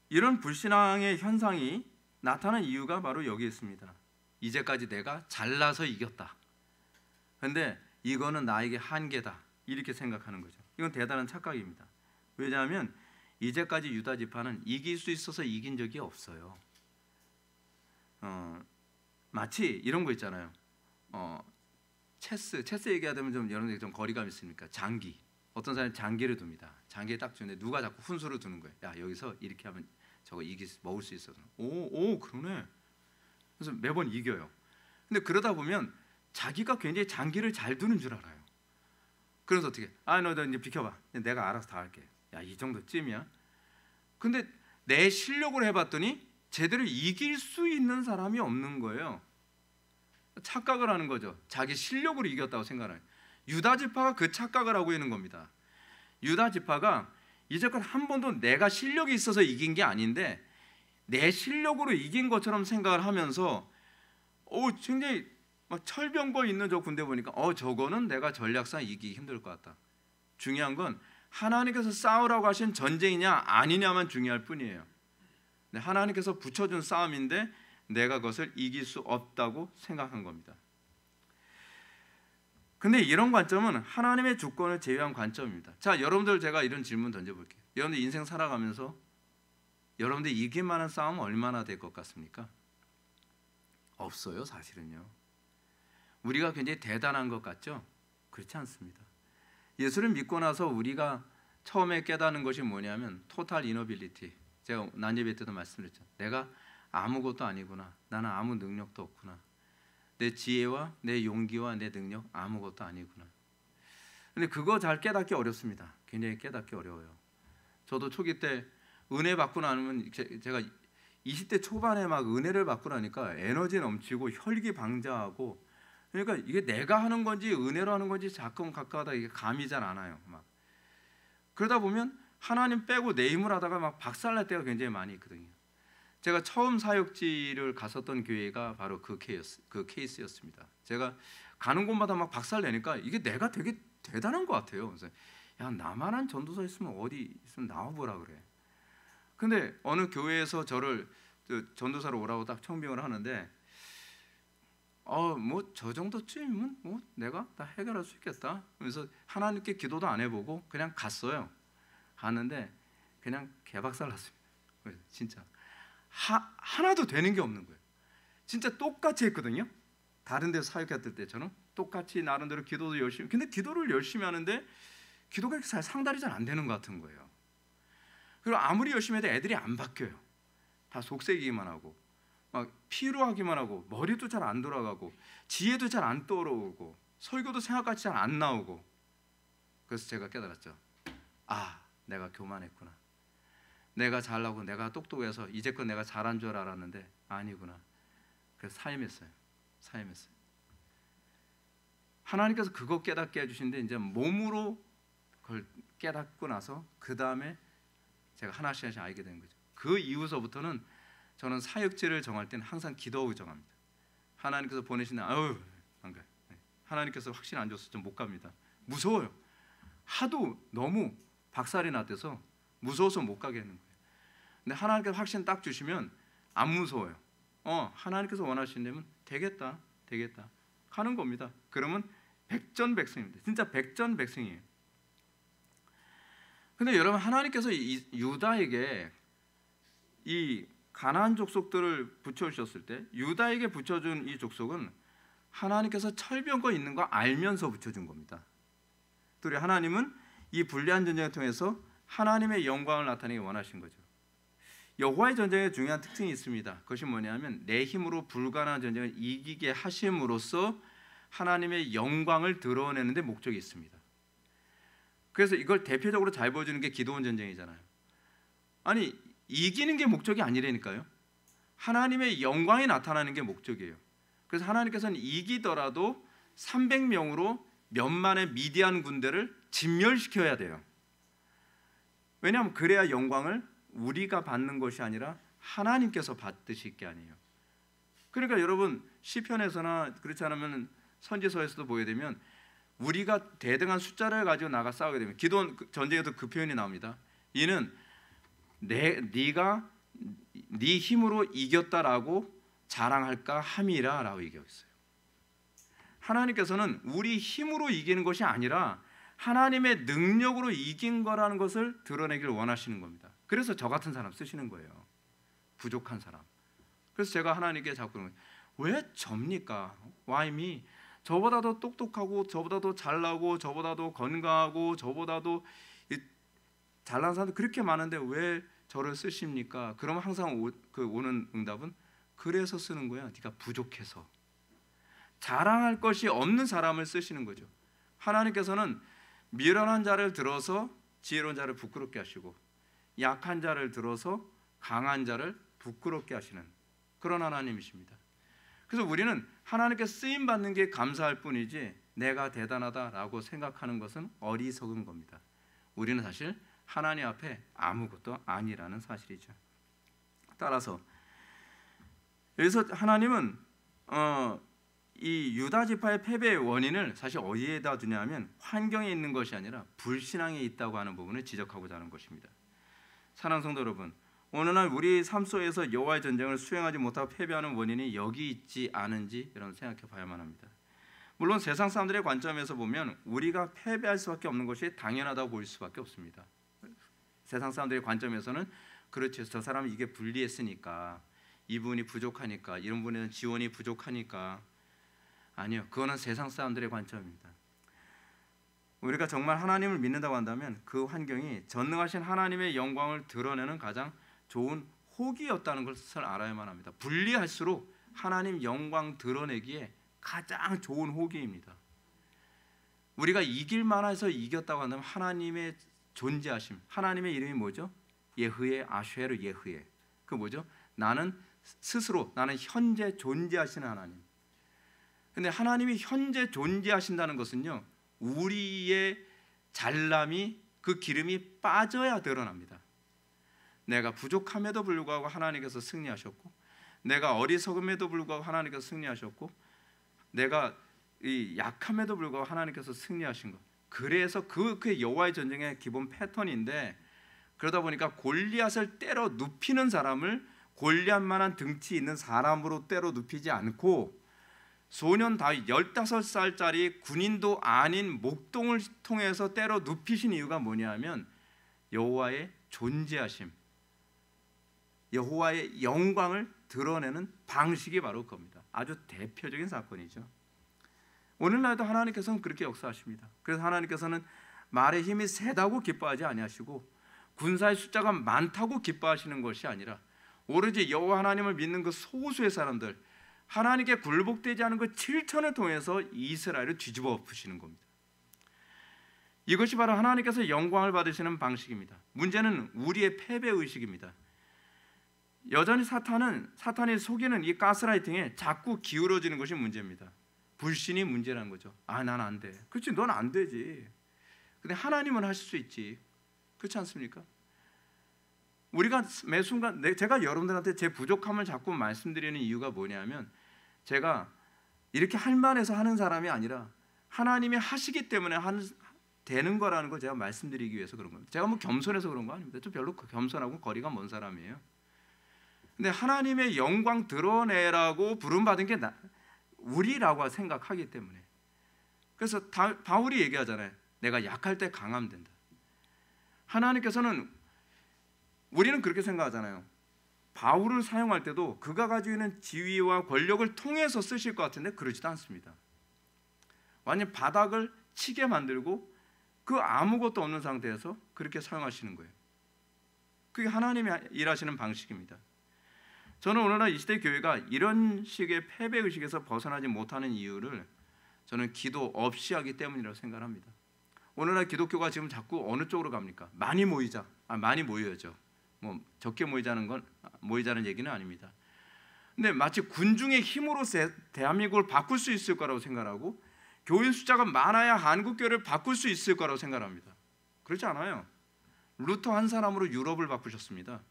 이런 불신앙의 현상이 나타난 이유가 바로 여기 있습니다. 이제까지 내가 잘나서 이겼다. 근데 이거는 나에게 한계다. 이렇게 생각하는 거죠. 이건 대단한 착각입니다. 왜냐하면 이제까지 유다 지파는 이길 수 있어서 이긴 적이 없어요. 마치 이런 거 있잖아요. 체스 얘기하면 좀 여러분들 좀 거리감 있습니까? 장기. 어떤 사람이 장기를 둡니다. 장기에 딱 주는데 누가 자꾸 훈수를 두는 거예요. 야 여기서 이렇게 하면 저거 먹을 수 있어. 오 그러네. 그래서 매번 이겨요. 근데 그러다 보면 자기가 굉장히 장기를 잘 두는 줄 알아요. 그래서 어떻게? 너 이제 비켜봐. 내가 알아서 다 할게. 야 이 정도쯤이야. 근데 내 실력으로 해봤더니 제대로 이길 수 있는 사람이 없는 거예요. 착각을 하는 거죠. 자기 실력으로 이겼다고 생각해요. 유다 지파가 그 착각을 하고 있는 겁니다. 유다 지파가 이제껏 한 번도 내가 실력이 있어서 이긴 게 아닌데 내 실력으로 이긴 것처럼 생각을 하면서 굉장히 막 철병거 있는 저 군대 보니까 저거는 내가 전략상 이기기 힘들 것 같다. 중요한 건 하나님께서 싸우라고 하신 전쟁이냐 아니냐만 중요할 뿐이에요. 하나님께서 붙여준 싸움인데 내가 그것을 이길 수 없다고 생각한 겁니다. 근데 이런 관점은 하나님의 주권을 제외한 관점입니다. 자, 여러분들 제가 이런 질문 던져볼게요. 여러분들 인생 살아가면서 여러분들 이길 만한 싸움은 얼마나 될 것 같습니까? 없어요, 사실은요. 우리가 굉장히 대단한 것 같죠? 그렇지 않습니다. 예수를 믿고 나서 우리가 처음에 깨닫는 것이 뭐냐면 토탈 이너빌리티. 제가 난예배 때도 말씀드렸죠. 내가 아무것도 아니구나. 나는 아무 능력도 없구나. 내 지혜와 내 용기와 내 능력 아무것도 아니구나. 근데 그거 잘 깨닫기 어렵습니다. 굉장히 깨닫기 어려워요. 저도 초기 때 은혜 받고 나면 제가 20대 초반에 막 은혜를 받고 나니까 에너지 넘치고 혈기방자하고, 그러니까 이게 내가 하는 건지 은혜로 하는 건지 가끔 가까우다 이게 감이 잘 안 와요. 막 그러다 보면 하나님 빼고 내 힘을 하다가 막 박살날 때가 굉장히 많이 있거든요. 제가 처음 사역지를 갔었던 교회가 바로 그 케이스였습니다. 제가 가는 곳마다 막 박살내니까 이게 내가 되게 대단한 것 같아요. 그래서 야, 나만한 전도사 있으면 어디 있으면 나와보라 그래. 근데 어느 교회에서 저를 전도사로 오라고 딱 청빙을 하는데 뭐 저 정도쯤은 뭐 내가 다 해결할 수 있겠다. 그래서 하나님께 기도도 안 해보고 그냥 갔어요. 갔는데 그냥 개박살 났습니다. 진짜 하나도 되는 게 없는 거예요. 진짜 똑같이 했거든요. 다른 데서 사역했을 때처럼 똑같이 나름대로 기도도 열심히, 근데 기도를 열심히 하는데 기도가 이렇게 상달이 잘 안 되는 것 같은 거예요. 그리고 아무리 열심히 해도 애들이 안 바뀌어요. 다 속색이기만 하고 막 피로하기만 하고 머리도 잘 안 돌아가고 지혜도 잘 안 떠오르고 설교도 생각같이 잘 안 나오고. 그래서 제가 깨달았죠. 내가 교만했구나. 내가 잘나고 내가 똑똑해서 이제껏 내가 잘한 줄 알았는데 아니구나. 그래서 사임했어요. 하나님께서 그거 깨닫게 해주신데 이제 몸으로 그걸 깨닫고 나서 그 다음에 제가 하나씩 알게 된 거죠. 그 이후서부터는 저는 사역지를 정할 때는 항상 기도하고 정합니다. 하나님께서 보내시는 안 가요. 하나님께서 확신 안 줬을 때 못 갑니다. 무서워요. 하도 너무 박살이 났대서 무서워서 못 가게 하는 거예요. 근데 하나님께서 확신 딱 주시면 안 무서워요. 하나님께서 원하시는 되겠다 가는 겁니다. 그러면 백전백승입니다. 진짜 백전백승이에요. 근데 여러분, 하나님께서 유다에게 이 가나안 족속들을 붙여주셨을 때 유다에게 붙여준 이 족속은 하나님께서 철병거 있는 거 알면서 붙여준 겁니다. 또 하나님은 이 불리한 전쟁을 통해서 하나님의 영광을 나타내기 원하신 거죠. 여호와의 전쟁에 중요한 특징이 있습니다. 그것이 뭐냐면 내 힘으로 불가능한 전쟁을 이기게 하심으로써 하나님의 영광을 드러내는 데 목적이 있습니다. 그래서 이걸 대표적으로 잘 보여주는 게 기드온 전쟁이잖아요. 아니, 이기는 게 목적이 아니라니까요. 하나님의 영광이 나타나는 게 목적이에요. 그래서 하나님께서는 이기더라도 300명으로 몇만의 미디안 군대를 진멸시켜야 돼요. 왜냐하면 그래야 영광을 우리가 받는 것이 아니라 하나님께서 받으실 게 아니에요. 그러니까 여러분, 시편에서나 그렇지 않으면 선지서에서도 보게 되면 우리가 대등한 숫자를 가지고 나가 싸우게 되면, 기도원 전쟁에도 그 표현이 나옵니다. 이는 네가 네 힘으로 이겼다라고 자랑할까 함이라라고 얘기했어요. 하나님께서는 우리 힘으로 이기는 것이 아니라 하나님의 능력으로 이긴 거라는 것을 드러내기를 원하시는 겁니다. 그래서 저 같은 사람 쓰시는 거예요. 부족한 사람. 그래서 제가 하나님께 자꾸 왜 접니까? Why me? 저보다도 똑똑하고 저보다도 잘나고 저보다도 건강하고 저보다도 잘난 사람도 그렇게 많은데 왜 저를 쓰십니까? 그러면 항상 오는 응답은 그래서 쓰는 거야. 네가 부족해서. 자랑할 것이 없는 사람을 쓰시는 거죠. 하나님께서는 미련한 자를 들어서 지혜로운 자를 부끄럽게 하시고 약한 자를 들어서 강한 자를 부끄럽게 하시는 그런 하나님이십니다. 그래서 우리는 하나님께 쓰임 받는 게 감사할 뿐이지 내가 대단하다라고 생각하는 것은 어리석은 겁니다. 우리는 사실 하나님 앞에 아무것도 아니라는 사실이죠. 따라서 여기서 하나님은 이 유다 지파의 패배의 원인을 사실 어디에다 두냐면 환경에 있는 것이 아니라 불신앙에 있다고 하는 부분을 지적하고자 하는 것입니다. 사랑하는 성도 여러분, 오늘날 우리 삶 속에서 여호와의 전쟁을 수행하지 못하고 패배하는 원인이 여기 있지 않은지 여러분 생각해 봐야만 합니다. 물론 세상 사람들의 관점에서 보면 우리가 패배할 수밖에 없는 것이 당연하다고 보일 수밖에 없습니다. 세상 사람들의 관점에서는 그렇지, 저 사람은 이게 불리했으니까, 이분이 부족하니까, 이런 분에는 지원이 부족하니까. 아니요, 그거는 세상 사람들의 관점입니다. 우리가 정말 하나님을 믿는다고 한다면 그 환경이 전능하신 하나님의 영광을 드러내는 가장 좋은 혹이었다는 것을 알아야만 합니다. 불리할수록 하나님 영광 드러내기에 가장 좋은 혹이입니다. 우리가 이길 만해서 이겼다고 한다면 하나님의 존재하심, 하나님의 이름이 뭐죠? 예흐예 아쉐르 예흐예. 그 뭐죠? 나는 현재 존재하시는 하나님. 근데 하나님이 현재 존재하신다는 것은요, 우리의 잘남이, 그 기름이 빠져야 드러납니다. 내가 부족함에도 불구하고 하나님께서 승리하셨고, 내가 어리석음에도 불구하고 하나님께서 승리하셨고, 내가 이 약함에도 불구하고 하나님께서 승리하신 것. 그래서 그게 여호와의 전쟁의 기본 패턴인데, 그러다 보니까 골리앗을 때려 눕히는 사람을 골리앗만한 등치 있는 사람으로 때려 눕히지 않고 소년 다윗 15살짜리 군인도 아닌 목동을 통해서 때려 눕히신 이유가 뭐냐면 여호와의 존재하심, 여호와의 영광을 드러내는 방식이 바로 그겁니다. 아주 대표적인 사건이죠. 오늘날도 하나님께서는 그렇게 역사하십니다. 그래서 하나님께서는 말의 힘이 세다고 기뻐하지 아니하시고 군사의 숫자가 많다고 기뻐하시는 것이 아니라 오로지 여호와 하나님을 믿는 그 소수의 사람들, 하나님께 굴복되지 않은 그 7천을 통해서 이스라엘을 뒤집어 엎으시는 겁니다. 이것이 바로 하나님께서 영광을 받으시는 방식입니다. 문제는 우리의 패배의식입니다. 여전히 사탄이 속이는 이 가스라이팅에 자꾸 기울어지는 것이 문제입니다. 불신이 문제라는 거죠. 아, 난 안 돼. 그렇지, 넌 안 되지. 근데 하나님은 하실 수 있지. 그렇지 않습니까? 우리가 매 순간 제가 여러분들한테 제 부족함을 자꾸 말씀드리는 이유가 뭐냐면 제가 이렇게 할 만해서 하는 사람이 아니라 하나님이 하시기 때문에 되는 거라는 걸 제가 말씀드리기 위해서 그런 겁니다. 제가 뭐 겸손해서 그런 거 아닙니다. 저 별로 겸손하고 거리가 먼 사람이에요. 근데 하나님의 영광 드러내라고 부름받은 게 우리라고 생각하기 때문에. 그래서 바울이 얘기하잖아요. 내가 약할 때 강하면 된다. 하나님께서는, 우리는 그렇게 생각하잖아요. 바울을 사용할 때도 그가 가지고 있는 지위와 권력을 통해서 쓰실 것 같은데 그러지도 않습니다. 완전 바닥을 치게 만들고 그 아무것도 없는 상태에서 그렇게 사용하시는 거예요. 그게 하나님이 일하시는 방식입니다. 저는 오늘날 이 시대 교회가 이런 식의 패배의식에서 벗어나지 못하는 이유를 저는 기도 없이 하기 때문이라고 생각합니다. 오늘날 기독교가 지금 자꾸 어느 쪽으로 갑니까? 많이 모이자. 많이 모여야죠. 뭐 적게 모이자는 얘기는 아닙니다. 근데 마치 군중의 힘으로 대한민국을 바꿀 수 있을 거라고 생각하고 교인 숫자가 많아야 한국교회를 바꿀 수 있을 거라고 생각합니다. 그렇지 않아요. 루터 한 사람으로 유럽을 바꾸셨습니다.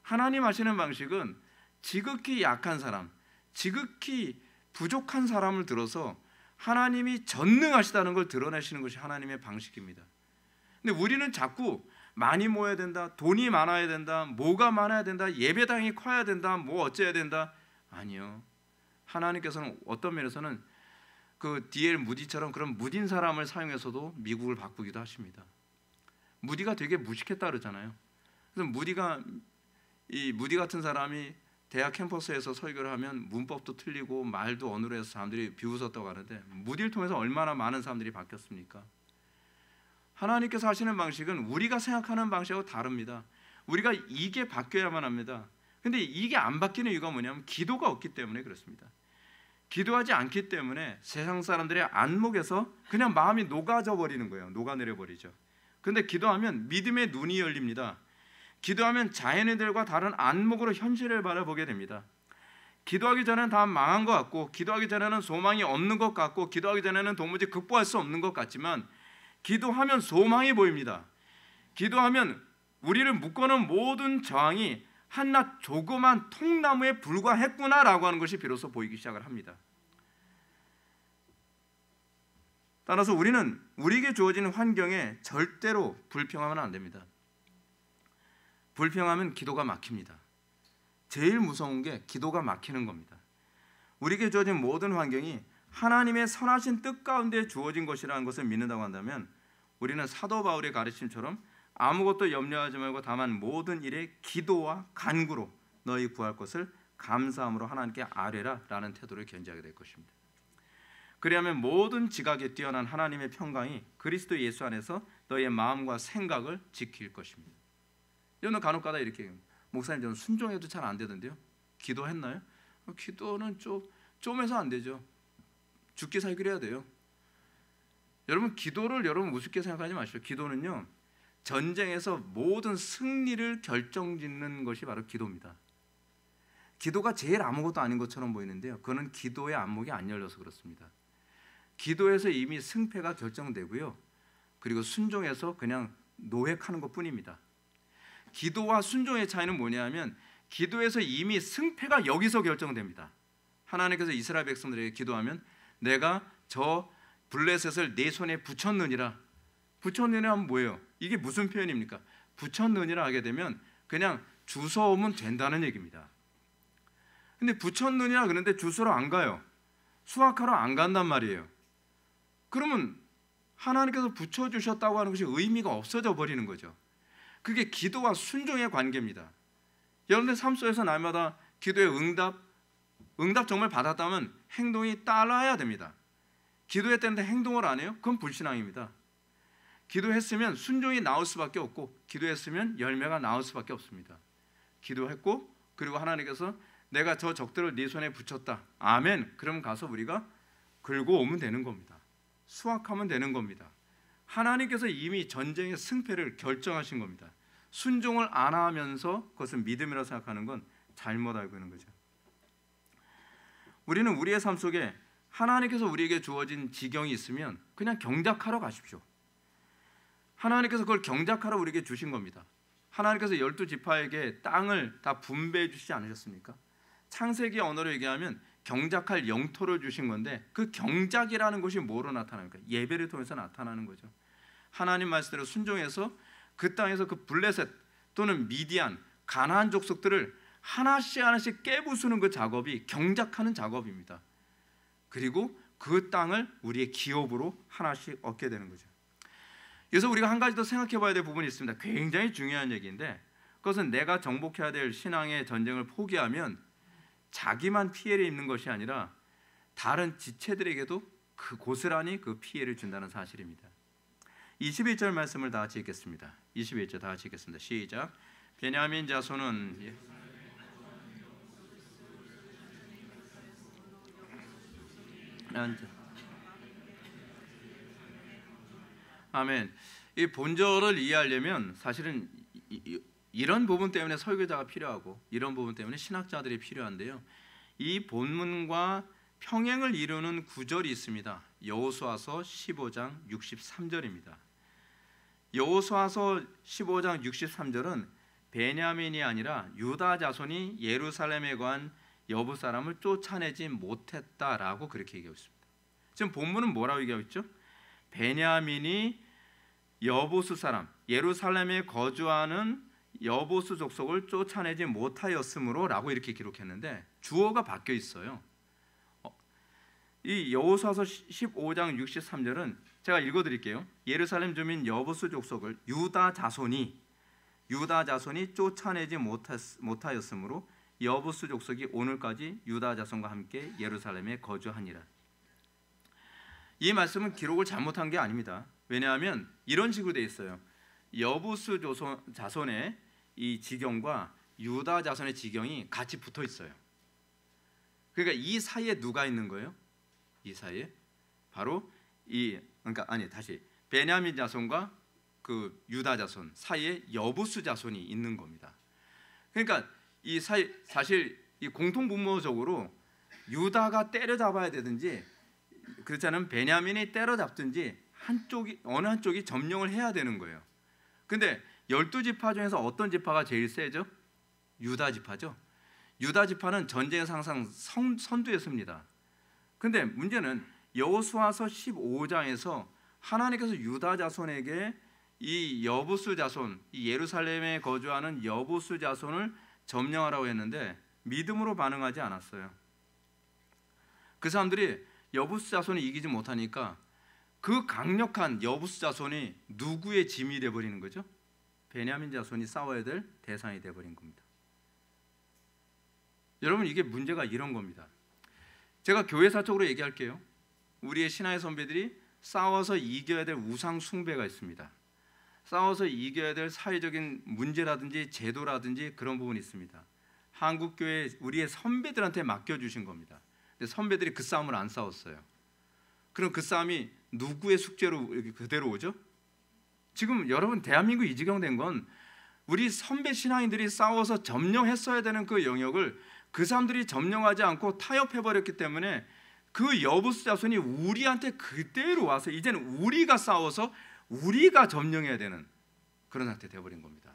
하나님 하시는 방식은 지극히 약한 사람, 지극히 부족한 사람을 들어서 하나님이 전능하시다는 걸 드러내시는 것이 하나님의 방식입니다. 근데 우리는 자꾸 많이 모여야 된다, 돈이 많아야 된다, 뭐가 많아야 된다, 예배당이 커야 된다, 뭐 어째야 된다. 아니요. 하나님께서는 어떤 면에서는 그 D.L. 무디처럼 그런 무딘 사람을 사용해서도 미국을 바꾸기도 하십니다. 무디가 되게 무식했다 그러잖아요. 그래서 무디 같은 사람이 대학 캠퍼스에서 설교를 하면 문법도 틀리고 말도 어눌 해서 사람들이 비웃었다고 하는데 무디를 통해서 얼마나 많은 사람들이 바뀌었습니까? 하나님께서 하시는 방식은 우리가 생각하는 방식하고 다릅니다. 우리가 이게 바뀌어야만 합니다. 근데 이게 안 바뀌는 이유가 뭐냐면 기도가 없기 때문에 그렇습니다. 기도하지 않기 때문에 세상 사람들의 안목에서 그냥 마음이 녹아져 버리는 거예요. 녹아내려 버리죠. 근데 기도하면 믿음의 눈이 열립니다. 기도하면 자연인들과 다른 안목으로 현실을 바라보게 됩니다. 기도하기 전에는 다 망한 것 같고, 기도하기 전에는 소망이 없는 것 같고, 기도하기 전에는 도무지 극복할 수 없는 것 같지만 기도하면 소망이 보입니다. 기도하면 우리를 묶어놓은 모든 저항이 한낱 조그만 통나무에 불과했구나라고 하는 것이 비로소 보이기 시작을 합니다. 따라서 우리는 우리에게 주어지는 환경에 절대로 불평하면 안 됩니다. 불평하면 기도가 막힙니다. 제일 무서운 게 기도가 막히는 겁니다. 우리에게 주어진 모든 환경이 하나님의 선하신 뜻 가운데 주어진 것이라는 것을 믿는다고 한다면 우리는 사도 바울의 가르침처럼 아무것도 염려하지 말고 다만 모든 일에 기도와 간구로 너희 구할 것을 감사함으로 하나님께 아뢰라 라는 태도를 견지하게 될 것입니다. 그리하면 모든 지각에 뛰어난 하나님의 평강이 그리스도 예수 안에서 너희의 마음과 생각을 지킬 것입니다. 저는 간혹가다 이렇게 목사님 저는 순종해도 잘 안 되던데요. 기도했나요? 기도는 좀 해서 안 되죠. 죽기 살기를 해야 돼요. 여러분 기도를 여러분 우습게 생각하지 마십시오. 기도는요 전쟁에서 모든 승리를 결정짓는 것이 바로 기도입니다. 기도가 제일 아무것도 아닌 것처럼 보이는데요. 그거는 기도의 안목이 안 열려서 그렇습니다. 기도에서 이미 승패가 결정되고요. 그리고 순종해서 그냥 노획하는 것뿐입니다. 기도와 순종의 차이는 뭐냐면 기도에서 이미 승패가 여기서 결정됩니다. 하나님께서 이스라엘 백성들에게 기도하면 내가 저 블레셋을 내 손에 붙였느니라. 붙였느니라 하면 뭐예요? 이게 무슨 표현입니까? 붙였느니라 하게 되면 그냥 주워오면 된다는 얘기입니다. 근데 붙였느니라 그런데 주스러 안 가요. 수확하러 안 간단 말이에요. 그러면 하나님께서 붙여주셨다고 하는 것이 의미가 없어져 버리는 거죠. 그게 기도와 순종의 관계입니다. 여러분들 삶 속에서 날마다 기도의 응답 정말 받았다면 행동이 따라야 됩니다. 기도했다는데 행동을 안 해요? 그건 불신앙입니다. 기도했으면 순종이 나올 수밖에 없고 기도했으면 열매가 나올 수밖에 없습니다. 기도했고 그리고 하나님께서 내가 저 적들을 네 손에 붙였다. 아멘. 그럼 가서 우리가 긁고 오면 되는 겁니다. 수확하면 되는 겁니다. 하나님께서 이미 전쟁의 승패를 결정하신 겁니다. 순종을 안 하면서 그것을 믿음이라고 생각하는 건 잘못 알고 있는 거죠. 우리는 우리의 삶 속에 하나님께서 우리에게 주어진 지경이 있으면 그냥 경작하러 가십시오. 하나님께서 그걸 경작하러 우리에게 주신 겁니다. 하나님께서 12지파에게 땅을 다 분배해 주시지 않으셨습니까? 창세기 언어로 얘기하면 경작할 영토를 주신 건데 그 경작이라는 것이 뭐로 나타납니까? 예배를 통해서 나타나는 거죠. 하나님 말씀대로 순종해서 그 땅에서 그 블레셋 또는 미디안, 가나안 족속들을 하나씩 하나씩 깨부수는 그 작업이 경작하는 작업입니다. 그리고 그 땅을 우리의 기업으로 하나씩 얻게 되는 거죠. 그래서 우리가 한 가지 더 생각해 봐야 될 부분이 있습니다. 굉장히 중요한 얘기인데 그것은 내가 정복해야 될 신앙의 전쟁을 포기하면 자기만 피해를 입는 것이 아니라 다른 지체들에게도 그 고스란히 그 피해를 준다는 사실입니다. 21절 말씀을 다 같이 읽겠습니다. 21절 다 같이 읽겠습니다. 시작. 베냐민 자손은 아멘. 이 본절을 이해하려면 사실은 이런 부분 때문에 설교자가 필요하고 이런 부분 때문에 신학자들이 필요한데요. 이 본문과 평행을 이루는 구절이 있습니다. 여호수아서 15장 63절입니다. 여호수아서 15장 63절은 베냐민이 아니라 유다 자손이 예루살렘에 관 여부 사람을 쫓아내지 못했다라고 그렇게 얘기하고 있습니다. 지금 본문은 뭐라고 얘기하고 있죠? 베냐민이 여보수 사람, 예루살렘에 거주하는 여보수 족속을 쫓아내지 못하였으므로 라고 이렇게 기록했는데 주어가 바뀌어 있어요. 이 여호수아서 15장 63절은 제가 읽어드릴게요. 예루살렘 주민 여보수 족속을 유다 자손이 쫓아내지 못하였으므로 여보수 족속이 오늘까지 유다 자손과 함께 예루살렘에 거주하니라. 이 말씀은 기록을 잘못한 게 아닙니다. 왜냐하면 이런 식으로 되어 있어요. 여보수 자손의 이 지경과 유다 자손의 지경이 같이 붙어 있어요. 그러니까 이 사이에 누가 있는 거예요? 이 사이에 바로 베냐민 자손과 그 유다 자손 사이에 여보수 자손이 있는 겁니다. 그러니까 이 사이 사실 이 공통 분모적으로 유다가 때려잡아야 되든지 그렇지 않으면 베냐민이 때려잡든지 어느 한쪽이 점령을 해야 되는 거예요. 근데 12지파 중에서 어떤 지파가 제일 세죠? 유다 지파죠. 유다 지파는 전쟁에서 항상 선두에 섭니다. 근데 문제는 여호수아서 15장에서 하나님께서 유다 자손에게 이 여부스 자손, 이 예루살렘에 거주하는 여부스 자손을 점령하라고 했는데 믿음으로 반응하지 않았어요. 그 사람들이 여부스 자손이 이기지 못하니까 그 강력한 여부스 자손이 누구의 짐이 되어버리는 거죠? 베냐민 자손이 싸워야 될 대상이 되어버린 겁니다. 여러분, 이게 문제가 이런 겁니다. 제가 교회사적으로 얘기할게요. 우리의 신앙의 선배들이 싸워서 이겨야 될 우상 숭배가 있습니다. 싸워서 이겨야 될 사회적인 문제라든지 제도라든지 그런 부분이 있습니다. 한국교회 우리의 선배들한테 맡겨주신 겁니다. 근데 선배들이 그 싸움을 안 싸웠어요. 그럼 그 싸움이 누구의 숙제로 그대로 오죠? 지금 여러분, 대한민국 이 지경 된 건 우리 선배 신앙인들이 싸워서 점령했어야 되는 그 영역을 그 사람들이 점령하지 않고 타협해버렸기 때문에 그 여부스 자손이 우리한테 그대로 와서 이제는 우리가 싸워서 우리가 점령해야 되는 그런 상태 되어버린 겁니다.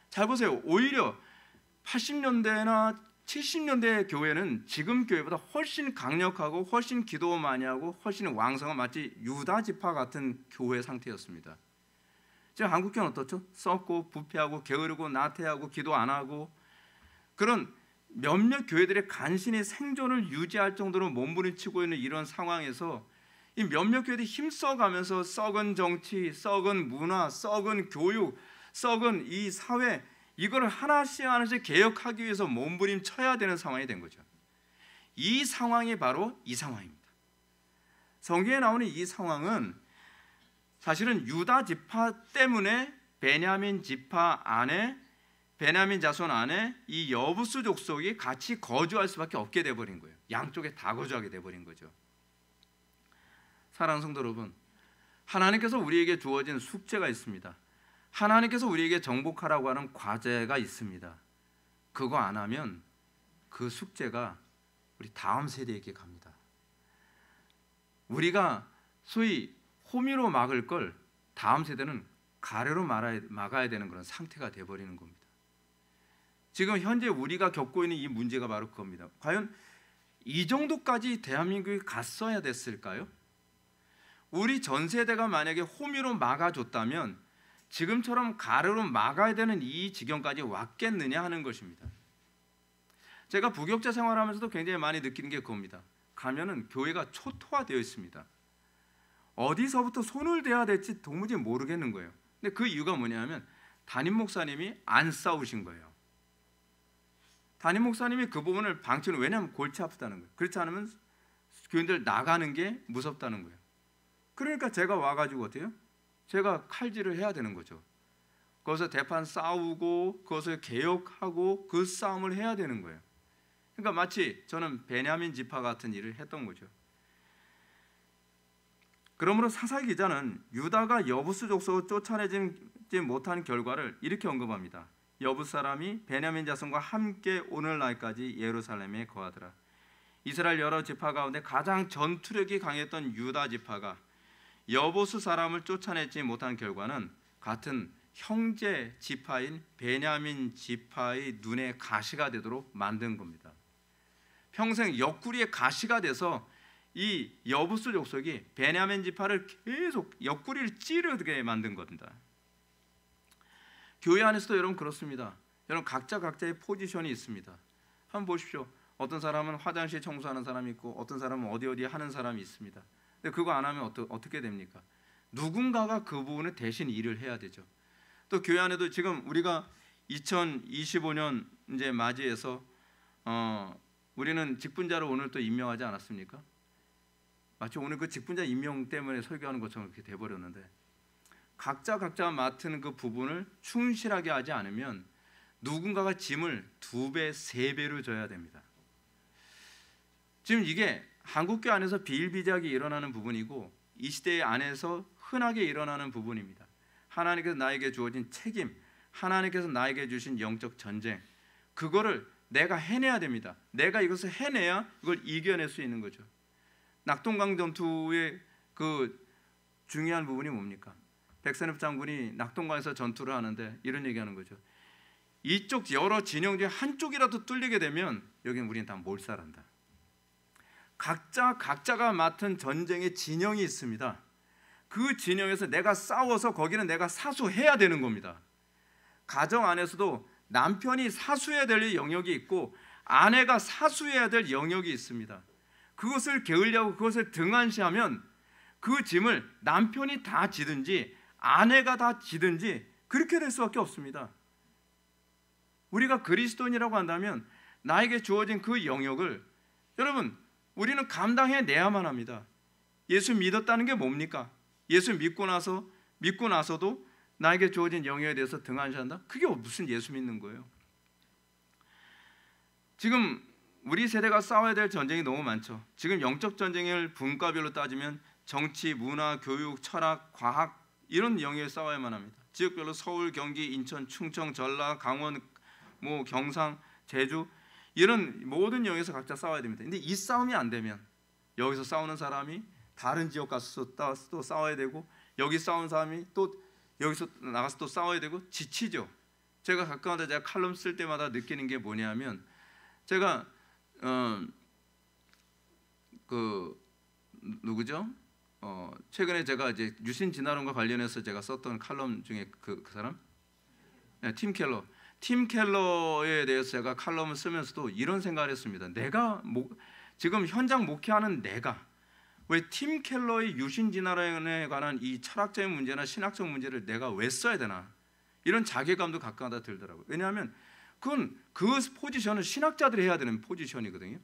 잘 보세요. 오히려 80년대나 70년대 교회는 지금 교회보다 훨씬 강력하고 훨씬 기도 많이 하고 훨씬 왕성한 마치 유다 지파 같은 교회 상태였습니다. 지금 한국교회는 어떻죠? 썩고 부패하고 게으르고 나태하고 기도 안 하고 그런 몇몇 교회들의 간신히 생존을 유지할 정도로 몸부림치고 있는 이런 상황에서 이 몇몇 교회들이 힘써가면서 썩은 정치, 썩은 문화, 썩은 교육, 썩은 이 사회 이거를 하나씩 하나씩 개혁하기 위해서 몸부림쳐야 되는 상황이 된 거죠. 이 상황이 바로 이 상황입니다. 성경에 나오는 이 상황은 사실은 유다 지파 때문에 베냐민 지파 안에 베냐민 자손 안에 이 여부스 족속이 같이 거주할 수밖에 없게 돼버린 거예요. 양쪽에 다 거주하게 돼버린 거죠. 사랑하는 성도 여러분, 하나님께서 우리에게 주어진 숙제가 있습니다. 하나님께서 우리에게 정복하라고 하는 과제가 있습니다. 그거 안 하면 그 숙제가 우리 다음 세대에게 갑니다. 우리가 소위 호미로 막을 걸 다음 세대는 가래로 막아야 되는 그런 상태가 돼버리는 겁니다. 지금 현재 우리가 겪고 있는 이 문제가 바로 그겁니다. 과연 이 정도까지 대한민국이 갔어야 됐을까요? 우리 전 세대가 만약에 호미로 막아줬다면 지금처럼 가래로 막아야 되는 이 지경까지 왔겠느냐 하는 것입니다. 제가 부교육자 생활하면서도 굉장히 많이 느끼는 게 그겁니다. 가면은 교회가 초토화되어 있습니다. 어디서부터 손을 대야 될지 도무지 모르겠는 거예요. 근데 그 이유가 뭐냐면 담임 목사님이 안 싸우신 거예요. 담임 목사님이 그 부분을 방치는, 왜냐하면 골치 아프다는 거예요. 그렇지 않으면 교인들 나가는 게 무섭다는 거예요. 그러니까 제가 와가지고 어때요? 제가 칼질을 해야 되는 거죠. 거기서 대판 싸우고 그것을 개혁하고 그 싸움을 해야 되는 거예요. 그러니까 마치 저는 베냐민 지파 같은 일을 했던 거죠. 그러므로 사사기 기자는 유다가 여부스 족속을 쫓아내지 못한 결과를 이렇게 언급합니다. 여부스 사람이 베냐민 자손과 함께 오늘날까지 예루살렘에 거하더라. 이스라엘 여러 지파 가운데 가장 전투력이 강했던 유다 지파가 여부스 사람을 쫓아내지 못한 결과는 같은 형제 지파인 베냐민 지파의 눈에 가시가 되도록 만든 겁니다. 평생 옆구리에 가시가 돼서 이 여부스 족속이 베냐민 지파를 계속 옆구리를 찌르게 만든 겁니다. 교회 안에서도 여러분 그렇습니다. 여러분 각자 각자의 포지션이 있습니다. 한번 보십시오. 어떤 사람은 화장실 청소하는 사람이 있고 어떤 사람은 어디 하는 사람이 있습니다. 근데 그거 안 하면 어떻게 됩니까? 누군가가 그 부분을 대신 일을 해야 되죠. 또 교회 안에도 지금 우리가 2025년 이제 맞이해서 우리는 직분자를 오늘 또 임명하지 않았습니까? 마치 오늘 그 직분자 임명 때문에 설교하는 것처럼 그렇게 돼버렸는데 각자 맡은 그 부분을 충실하게 하지 않으면 누군가가 짐을 2배, 3배로 져야 됩니다. 지금 이게 한국교회 안에서 비일비재하게 일어나는 부분이고 이 시대 안에서 흔하게 일어나는 부분입니다. 하나님께서 나에게 주어진 책임, 하나님께서 나에게 주신 영적 전쟁, 그거를 내가 해내야 됩니다. 내가 이것을 해내야 이걸 이겨낼 수 있는 거죠. 낙동강 전투의 그 중요한 부분이 뭡니까? 백선엽 장군이 낙동강에서 전투를 하는데 이런 얘기하는 거죠. 이쪽 여러 진영 중에 한쪽이라도 뚫리게 되면 여기는 우리는 다 몰살한다. 각자가 맡은 전쟁의 진영이 있습니다. 그 진영에서 내가 싸워서 거기는 내가 사수해야 되는 겁니다. 가정 안에서도 남편이 사수해야 될 영역이 있고 아내가 사수해야 될 영역이 있습니다. 그것을 게을리하고 그것을 등한시하면 그 짐을 남편이 다 지든지 아내가 다 지든지 그렇게 될 수밖에 없습니다. 우리가 그리스도인이라고 한다면 나에게 주어진 그 영역을 여러분 우리는 감당해내야만 합니다. 예수 믿었다는 게 뭡니까? 예수 믿고 나서도 나에게 주어진 영역에 대해서 등한시한다? 그게 무슨 예수 믿는 거예요? 지금 우리 세대가 싸워야 될 전쟁이 너무 많죠. 지금 영적 전쟁을 분과별로 따지면 정치, 문화, 교육, 철학, 과학 이런 영역에 싸워야만 합니다. 지역별로 서울, 경기, 인천, 충청, 전라, 강원, 경상, 제주 이런 모든 영역에서 각자 싸워야 됩니다. 근데 이 싸움이 안 되면 여기서 싸우는 사람이 다른 지역 가서 또 싸워야 되고 여기 싸우는 사람이 또 여기서 나가서 또 싸워야 되고 지치죠. 제가 가끔가다 제가 칼럼 쓸 때마다 느끼는 게 뭐냐면 제가 누구죠? 최근에 제가 이제 유신 진화론과 관련해서 제가 썼던 칼럼 중에 그 사람? 네, 팀 켈러에 대해서 제가 칼럼을 쓰면서도 이런 생각을 했습니다. 내가 지금 현장 목회하는 내가 왜 팀 켈러의 유신 진화론에 관한 이 철학적인 문제나 신학적 문제를 내가 왜 써야 되나 이런 자괴감도 가끔가다 들더라고요. 왜냐하면 그건 그 포지션은 신학자들이 해야 되는 포지션이거든요.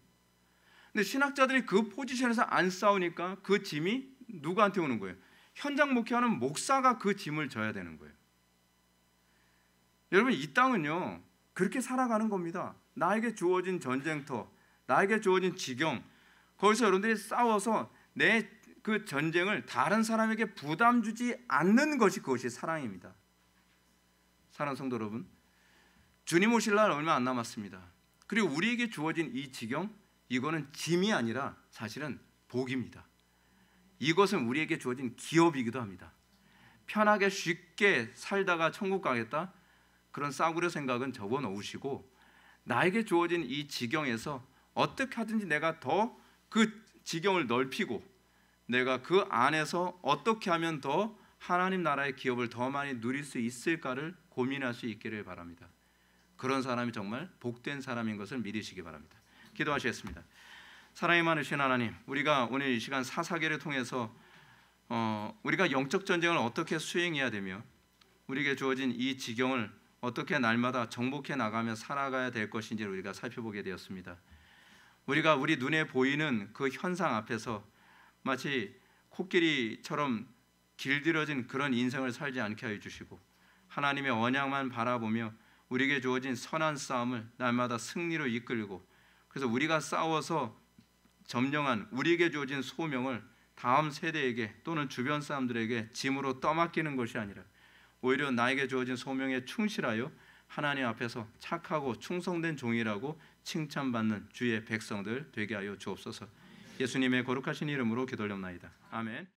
근데 신학자들이 그 포지션에서 안 싸우니까 그 짐이 누구한테 오는 거예요? 현장 목회하는 목사가 그 짐을 져야 되는 거예요. 여러분 이 땅은요 그렇게 살아가는 겁니다. 나에게 주어진 전쟁터, 나에게 주어진 지경, 거기서 여러분들이 싸워서 내 그 전쟁을 다른 사람에게 부담 주지 않는 것이 그것이 사랑입니다. 사랑하는 성도 여러분, 주님 오실 날 얼마 안 남았습니다. 그리고 우리에게 주어진 이 지경, 이거는 짐이 아니라 사실은 복입니다. 이것은 우리에게 주어진 기업이기도 합니다. 편하게 쉽게 살다가 천국 가겠다? 그런 싸구려 생각은 접어놓으시고 나에게 주어진 이 지경에서 어떻게 하든지 내가 더 그 지경을 넓히고 내가 그 안에서 어떻게 하면 더 하나님 나라의 기업을 더 많이 누릴 수 있을까를 고민할 수 있기를 바랍니다. 그런 사람이 정말 복된 사람인 것을 믿으시기 바랍니다. 기도하시겠습니다. 사랑이 많으신 하나님, 우리가 오늘 이 시간 사사기를 통해서 우리가 영적 전쟁을 어떻게 수행해야 되며 우리에게 주어진 이 지경을 어떻게 날마다 정복해 나가며 살아가야 될 것인지를 우리가 살펴보게 되었습니다. 우리가 우리 눈에 보이는 그 현상 앞에서 마치 코끼리처럼 길들여진 그런 인생을 살지 않게 하여 주시고 하나님의 언약만 바라보며 우리에게 주어진 선한 싸움을 날마다 승리로 이끌고 그래서 우리가 싸워서 점령한 우리에게 주어진 소명을 다음 세대에게 또는 주변 사람들에게 짐으로 떠맡기는 것이 아니라 오히려 나에게 주어진 소명에 충실하여 하나님 앞에서 착하고 충성된 종이라고 칭찬받는 주의 백성들 되게 하여 주옵소서. 예수님의 거룩하신 이름으로 기도올옵나이다. 아멘.